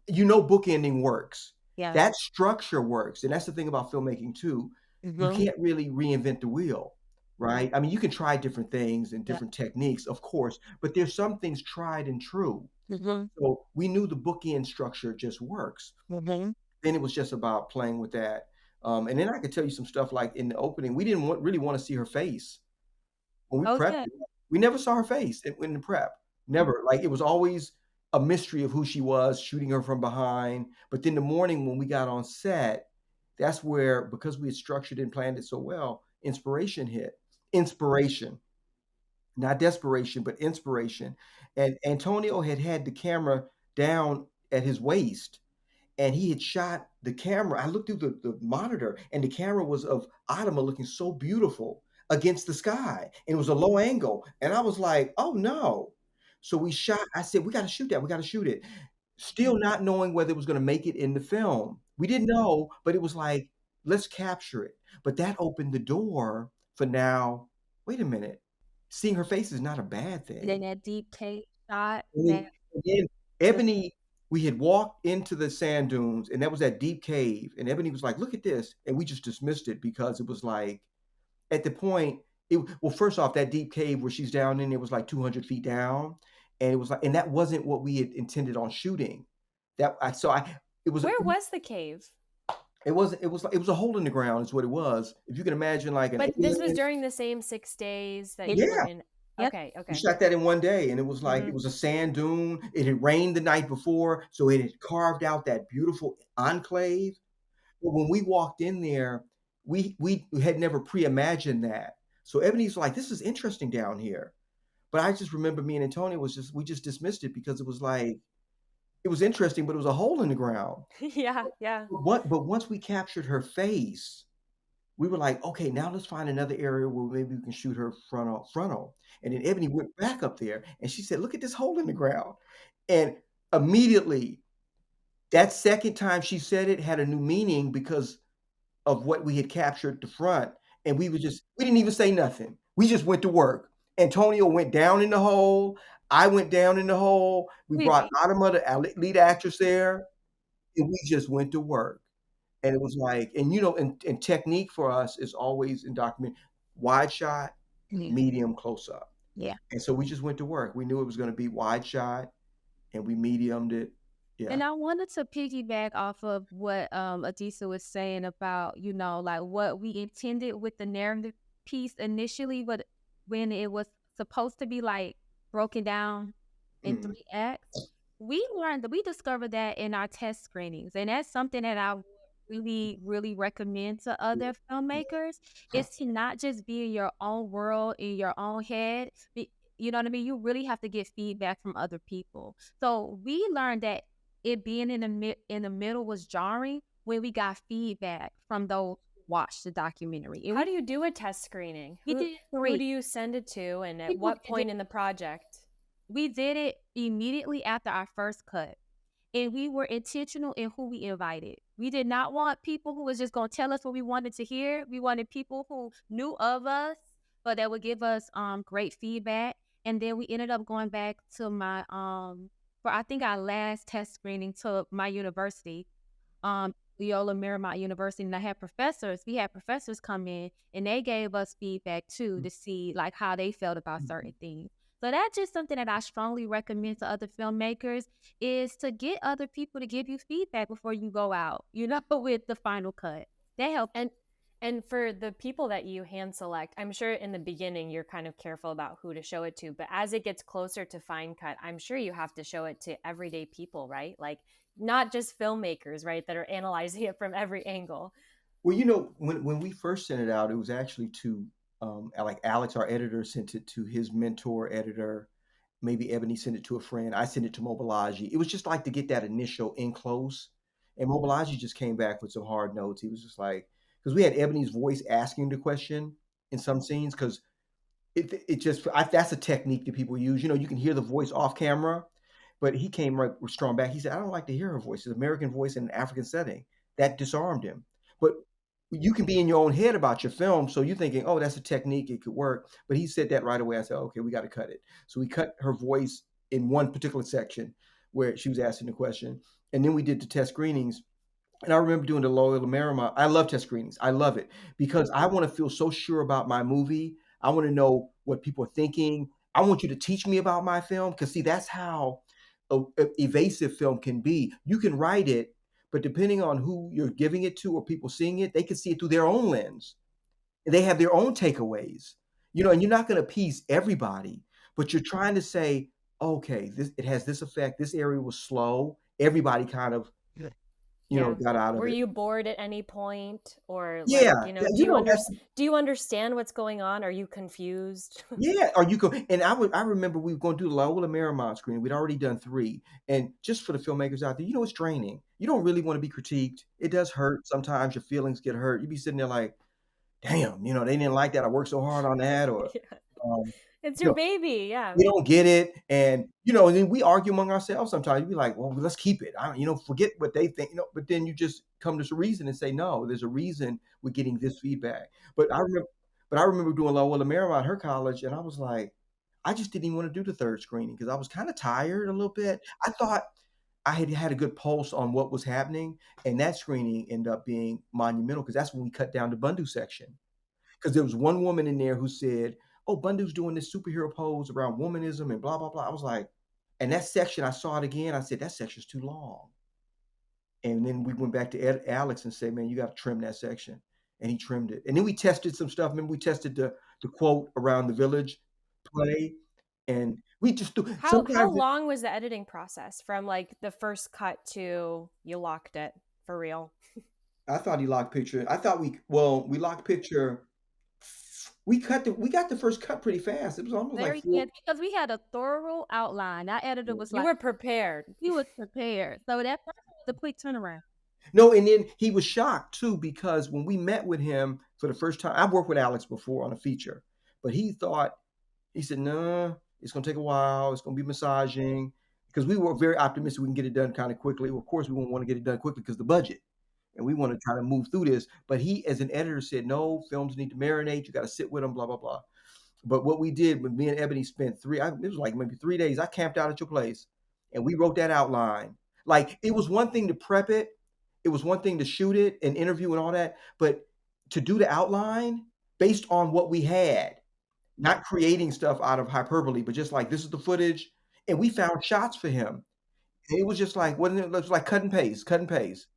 bookending works. Yeah. That structure works, and that's the thing about filmmaking too. You Mhm. can't really reinvent the wheel, right? I mean, you can try different things and Yeah. different techniques, of course, but there's some things tried and true. Mhm. So we knew the bookend structure just works. Mhm. Then it was just about playing with that. And then I could tell you some stuff like in the opening, we didn't really want to see her face. When we Oh prepped yeah. it, we never saw her face in the prep. Never. Like, it was always a mystery of who she was, shooting her from behind. But then the morning when we got on set, that's where, because we had structured and planned it so well, inspiration hit. Inspiration, not desperation, but inspiration. And Antonio had the camera down at his waist, and he had shot the camera. I looked through the monitor, and the camera was of Adama looking so beautiful against the sky, and it was a low angle. And I was like, "Oh no!" So we shot. I said, "We got to shoot that. We got to shoot it." Still not knowing whether it was going to make it in the film. We didn't know, but it was like, let's capture it. But that opened the door for now. Wait a minute. Seeing her face is not a bad And then thing. that deep cake shot. And then, That just Ebony, we had walked into the sand dunes, and that was that deep cave. And Ebony was like, "Look at this," and we just dismissed it because it was like, at the point, well, first off, that deep cave where she's down in, it was like 200 feet down, and it was like, and that wasn't what we had intended on shooting. That I so I Where was the cave? it was a hole in the ground is what it was. If you can imagine like an But this was alien. during the same 6 days that it you were Yeah. in. yep. Okay. We Okay. shot that in one day, and it was like it Hmm. was a sand dune. It had rained the night before, so it had carved out that beautiful enclave. But when we walked in there, we had never pre-imagined that. So Ebony's like, "This is interesting down here." But I just remember me and Antonio we just dismissed it because it was like it was interesting, but it was a hole in the ground. Yeah. Yeah. But once we captured her face, we were like, okay, now let's find another area where maybe we can shoot her frontal. And then Ebony went back up there and she said, look at this hole in the ground. And immediately, that second time she said it had a new meaning because of what we had captured the front. And we didn't even say nothing. We just went to work. Antonio went down in the hole. I went down in the hole. We We brought be Adama, the lead actress, there, and we just went to work. And it was like, and and technique for us is always in document wide shot, yeah. medium, close up. Yeah. And so we just went to work. We knew it was going to be wide shot, and we mediumed it. Yeah. And I wanted to piggyback off of what Adisa was saying about, like what we intended with the narrative piece initially, but when it was supposed to be like broken down in Mm. 3 acts, we discovered that in our test screenings. And that's something that I would really, really recommend to other filmmakers is to not just be in your own world, in your own head. You know what I mean? You really have to get feedback from other people. So we learned that it being in the middle was jarring when we got feedback from those who watched the documentary. And How do you do a test screening? we Who did who 3. do you send it to, and at People what did, point in the project? we did it immediately after our first cut. And we were intentional in who we invited. We did not want people who was just going to tell us what we wanted to hear. We wanted people who knew of us, but that would give us great feedback. And then we ended up going back to my for I think our last test screening to my university, Loyola Marymount University, and we had professors come in and they gave us feedback too to see like how they felt about certain things. So that's just something that I strongly recommend to other filmmakers is to get other people to give you feedback before you go out, with the final cut. That helps. And for the people that you hand select, I'm sure in the beginning you're kind of careful about who to show it to, but as it gets closer to fine cut, I'm sure you have to show it to everyday people, right? Like not just filmmakers, right, that are analyzing it from every angle. Well, when we first sent it out, it was actually to like Alex, our editor, sent it to his mentor editor. Maybe Ebony sent it to a friend. I sent it to Mobilaji. It was just like to get that initial in close. And Mobilaji just came back with some hard notes. He was just like, because we had Ebony's voice asking the question in some scenes, because it just that's a technique that people use. You can hear the voice off camera, but he came right strong back. He said, "I don't like to hear her voice. It's an American voice in an African setting." That disarmed him. But you can be in your own head about your film, so you're thinking, "Oh, that's a technique. It could work." But he said that right away. I said, "Okay, we got to cut it." So we cut her voice in one particular section where she was asking the question, and then we did the test screenings. And I remember doing the Loyola Marymount. I love test screenings. I love it because I want to feel so sure about my movie. I want to know what people are thinking. I want you to teach me about my film because, see, that's how evasive film can be. You can write it, but depending on who you're giving it to or people seeing it, they can see it through their own lens. They have their own takeaways, and you're not going to appease everybody, but you're trying to say, okay, it has this effect. This area was slow. Everybody kind of Yeah. got out of Were it. you bored at any point, or Yeah, yeah, do you understand what's going on? Are you confused? yeah, or you go and I remember we were gonna do the Loyola Marymount screening. We'd already done 3, and just for the filmmakers out there, it's draining. You don't really wanna be critiqued. It does hurt sometimes, your feelings get hurt. You be sitting there like, "Damn, they didn't like that. I worked so hard on that," or, Yeah. um, It's you your know baby, yeah. we don't get it, and then we argue among ourselves sometimes. You be like, "Well, let's keep it. Forget what they think," but then you just come to some reason and say, "No, there's a reason we're getting this feedback." But I remember doing Loyola Marymount, her college, and I was like, I just didn't even wanna do the 3rd screening because I was kinda tired a little bit. I thought I had a good pulse on what was happening, and that screening ended up being monumental because that's when we cut down the Bundu section. Because there was one woman in there who said, "Oh, Bundu's doing this superhero pose around womanism and blah blah blah." I was like, and that section, I saw it again. I said, "That section's too long." And then we went back to Alex and said, "Man, you got to trim that section." And he trimmed it. And then we tested some stuff. Remember, we tested the quote around the village play, and we just do How sometimes. long was the editing process from like the first cut to you locked it for real? I thought he locked picture. I thought we locked picture. We got the first cut pretty fast. It was almost like Very four. good because we had a thorough outline. Our editor was You like, were prepared. he was prepared. So that was a quick turnaround. No, and then he was shocked too because when we met with him for the first time, I've worked with Alex before on a feature, but he said, "No, it's gonna take a while. It's gonna be massaging." Because we were very optimistic we can get it done kind of quickly. Of course, we won't want to get it done quickly because the budget, and we want to try to move through this. But he, as an editor, said, "No, films need to marinate. You got to sit with them, blah blah blah." But what we did when me and Ebony spent it was like maybe 3 days. I camped out at your place, and we wrote that outline. Like it was one thing to prep it, it was one thing to shoot it and interview and all that, but to do the outline based on what we had, not creating stuff out of hyperbole, but just like this is the footage, and we found shots for him. And it was just like wasn't it? It was like cut and paste.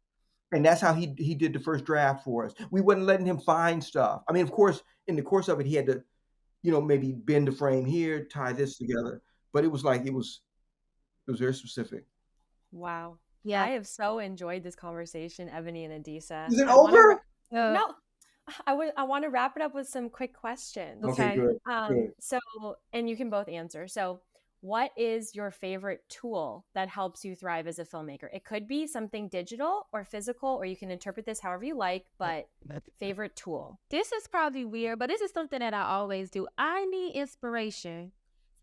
And that's how he did the first draft for us. We wasn't letting him find stuff. I mean, of course, in the course of it, he had to maybe bend the frame here, tie this together. But it was like it was very specific. Wow. Yeah. I have so enjoyed this conversation, Ebony and Adisa. Is it I want to over? Uh, no, I want to wrap it up with some quick questions. Okay, okay. good, good. So, and you can both answer. So, what is your favorite tool that helps you thrive as a filmmaker? It could be something digital or physical, or you can interpret this however you like, but favorite tool. This is probably weird, but this is something that I always do. I need inspiration.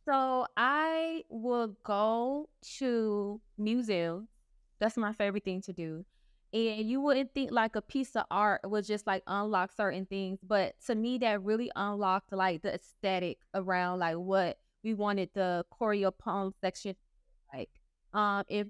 So I will go to museums. That's my favorite thing to do. And you wouldn't think like a piece of art would just like unlock certain things, but to me that really unlocked like the aesthetic around like what we wanted the choreo poem section like.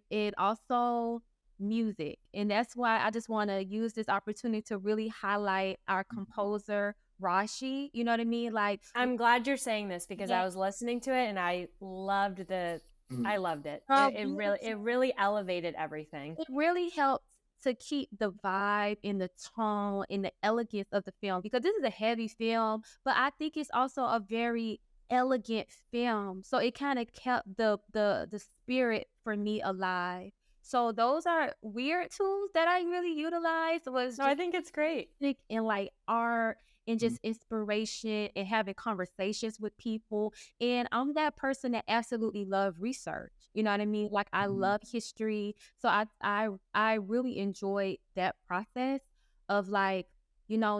It also music, and that's why I just want to use this opportunity to really highlight our composer Rashi. You know what I mean? Like, I'm glad you're saying this because yeah, I was listening to it and Mm. I loved it. um, It really elevated everything. it really helps to keep the vibe and the tone and the elegance of the film because this is a heavy film, but I think it's also a very elegant film. So it kind of kept the spirit for me alive. So those are weird tools that I really utilized was No, I just think it's great. music and like art and Mhm. just inspiration and having conversations with people. And I'm that person that absolutely love research. You know what I mean? Like I Mhm. love history. So I really enjoyed that process of like,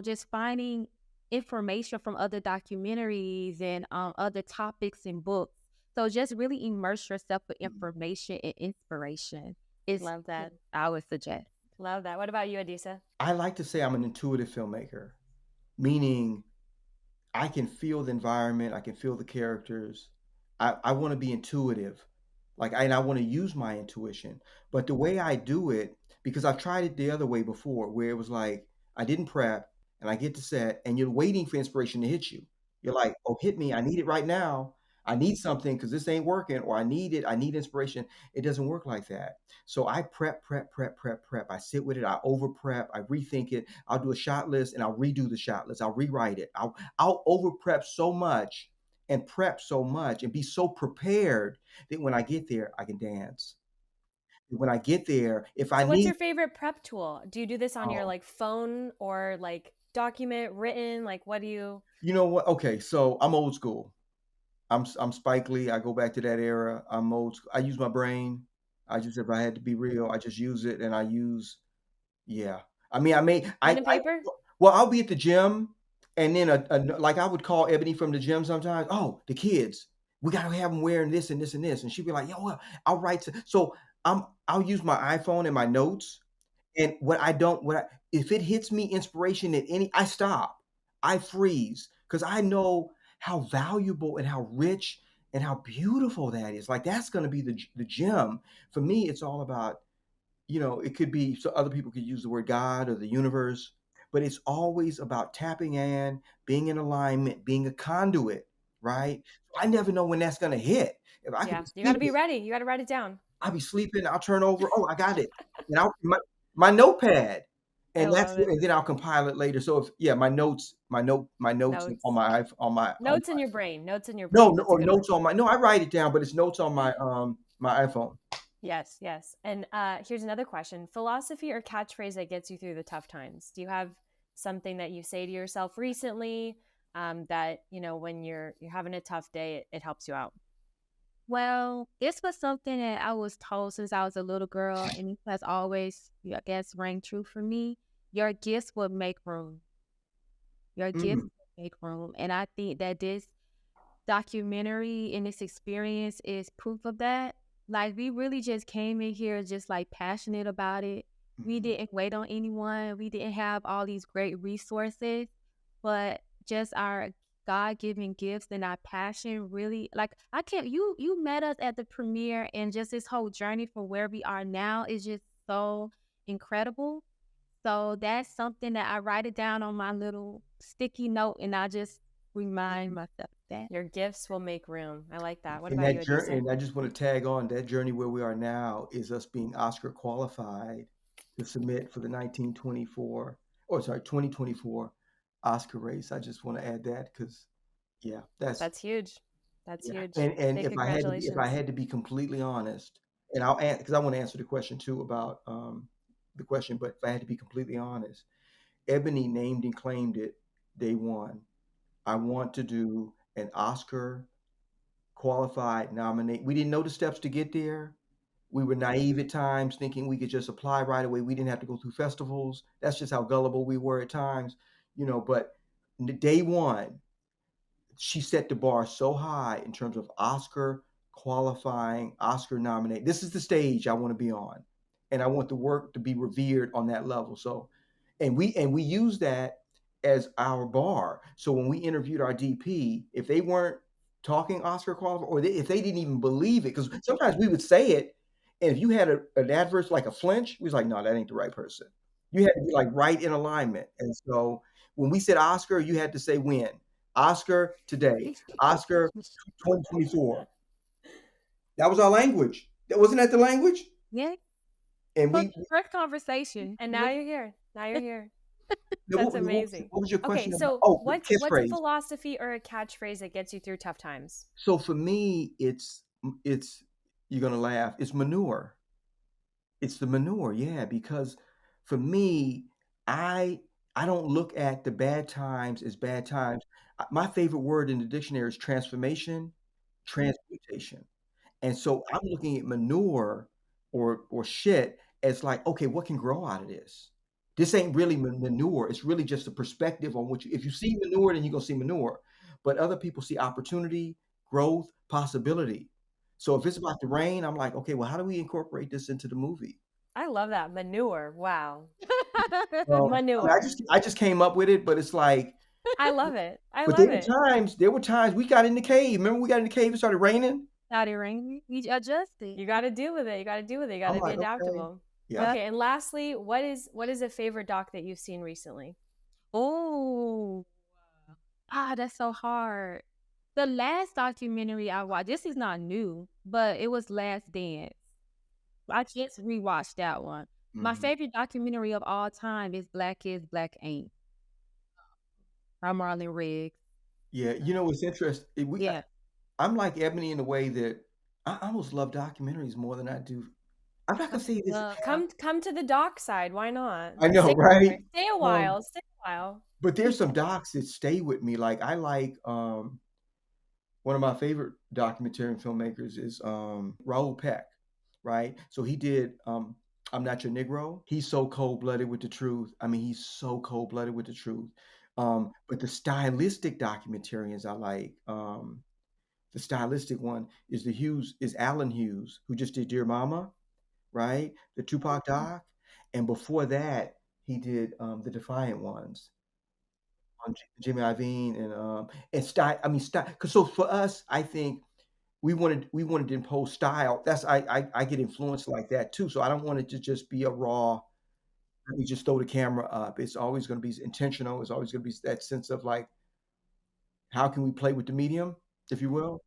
just finding information from other documentaries and other topics and books. So just really immerse yourself with Mhm. information and inspiration is Love what that. I would suggest. Love that. What about you, Adisa? I like to say I'm an intuitive filmmaker, meaning I can feel the environment, I can feel the characters. I want to be intuitive. And I want to use my intuition. But the way I do it, because I've tried it the other way before, where it was like I didn't prep and I get to set and you're waiting for inspiration to hit you. You're like, oh, hit me. I need it right now. I need something because this ain't working, or I need it. I need inspiration. It doesn't work like that. So I prep, prep, prep, prep, prep. I sit with it. I over prep. I rethink it. I'll do a shot list and I'll redo the shot list. I'll rewrite it. I'll over prep so much and prep so much and be so prepared that when I get there, I can dance. When I get there, if I So what's need, your favorite prep tool? Do you do this on your oh, like phone or like document written? Like what do you you know what? Okay, so I'm old school. I'm Spike Lee. I go back to that era. I'm old school. I use my brain. I just, if I had to be real, I just use it and I use, yeah. I mean, pen and paper? well, I'll be at the gym and then like I would call Ebony from the gym sometimes. Oh, the kids, we got to have them wearing this and this and this. And she'd be like, yo, well, I'll write. So I'll use my iPhone and my notes. And if it hits me inspiration at I stop, I freeze because I know how valuable and how rich and how beautiful that is. Like that's going to be the gem. For me, it's all about, it could be, so other people could use the word God or the universe, but it's always about tapping in, being in alignment, being a conduit, right? I never know when that's going to hit. If I could Yeah. be You got to be sleeping, ready. You got to write it down. I'll be sleeping, I'll turn over, oh, I got it. And my notepad, I love it. and then I'll compile it later. So if, yeah, my notes on Notes. on Notes in your brain. Notes in your no, brain. That's a or good one. notes on no, I write it down, but it's notes on my iPhone. Yes, yes. And here's another question: philosophy or catchphrase that gets you through the tough times? Do you have something that you say to yourself recently that when you're having a tough day, it helps you out? Well, this was something that I was told since I was a little girl, and it has always, I guess, rang true for me. Your gifts will make room. Your gifts Mm, will make room. And I think that this documentary and this experience is proof of that. Like we really just came in here just like passionate about it. We mhm. didn't wait on anyone. We didn't have all these great resources, but just our God-given gifts and our passion really like I can't you met us at the premiere and just this whole journey from where we are now is just so incredible. So that's something that I write it down on my little sticky note and I just remind myself that. Your gifts will make room. I like that. What And about you, that journey, Adisa? and I just want to tag on that journey where we are now is us being Oscar qualified to submit for the 1924, or sorry, 2024 Oscar race. I just want to add that because, yeah, That's huge. That's yeah. huge. And Big if I congratulations. had to be completely honest, and I'll answer because I want to answer the question too about the question, but if I had to be completely honest, Ebony named and claimed it day one. I want to do an Oscar qualified, nominate. We didn't know the steps to get there. We were naive at times, thinking we could just apply right away. We didn't have to go through festivals. That's just how gullible we were at times, But day one, she set the bar so high in terms of Oscar qualifying, Oscar nominate. This is the stage I want to be on, and I want the work to be revered on that level. So, and we use that as our bar. So when we interviewed our DP, if they weren't talking Oscar qualified, or if they didn't even believe it, because sometimes we would say it, and if you had an adverse like a flinch, we was like, no, that ain't the right person. You had to be like right in alignment, and so when we said Oscar, you had to say when. Oscar today, Oscar 2024. That was our language. That wasn't that the language? Yeah. And First, we first conversation. And now you're here. Now you're here. no, That's what amazing. was your Okay, question about? so Oh, the what's a catchphrase. philosophy or a catchphrase that gets you through tough times? So for me, it's you're gonna laugh. It's manure. It's the manure, yeah, because for me, I I don't look at the bad times as bad times. My favorite word in the dictionary is transformation, transmutation. And so I'm looking at manure or shit as like, okay, what can grow out of this? This ain't really manure. It's really just a perspective on what you, if you see manure, then you're gonna see manure. But other people see opportunity, growth, possibility. So if it's about to rain, I'm like, okay, well, how do we incorporate this into the movie? I love that. Manure. Wow. Well, I mean, Manure. I just came up with it, but it's like, I love it. I but love it. there were times we got in the cave. Remember we got in the cave, it started raining? Started raining. We adjusted. You got to deal with it. You got to deal with it. You got I'm to be like, okay. adaptable. Yeah. Okay, and lastly, what is a favorite doc that you've seen recently? Oh, that's so hard. The last documentary I watched, this is not new, but it was Last Dance. I just rewatched that one. My Mhm. favorite documentary of all time is Black is Black Ain't by Marlon Riggs. Yeah, you know, it's interesting. Yeah. I'm like Ebony in the way that I almost love documentaries more than I do. I'm not gonna say this half. Come to the doc side. Why not? I know, Stay right? stay a Um, while. Stay a while. but there's some docs that stay with me. Like I like one of my favorite documentary filmmakers is Raoul Peck, right? So he did I'm Not Your Negro. He's so cold-blooded with the truth. I mean, he's so cold-blooded with the truth. But the stylistic documentarians I like, the stylistic one is Alan Hughes, who just did Dear Mama, right? The Tupac doc. And before that, he did the Defiant ones on Jimmy Iovine and style. I mean, style. Because so for us, I think we wanted to impose style. That's I get influenced like that too. So I don't want it to just be a raw. Let me just throw the camera up. It's always going to be intentional. It's always going to be that sense of like, how can we play with the medium, if you will?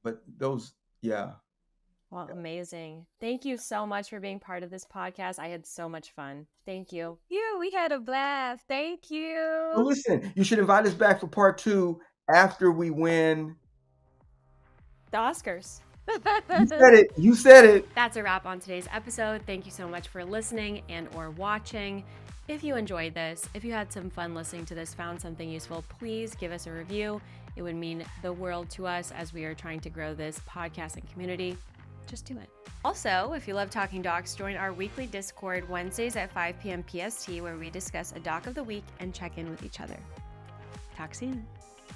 But those, yeah. Well, amazing. Thank you so much for being part of this podcast. I had so much fun. Thank you. We had a blast. Thank Well, you. listen, you should invite us back for part two after we win. The Oscars. You said it. You said it. That's a wrap on today's episode. Thank you so much for listening and or watching. If you enjoyed this, if you had some fun listening to this, found something useful, please give us a review. It would mean the world to us as we are trying to grow this podcasting community. Just do it. Also, if you love talking docs, join our weekly Discord Wednesdays at 5 p.m. PST, where we discuss a doc of the week and check in with each other. Talk soon.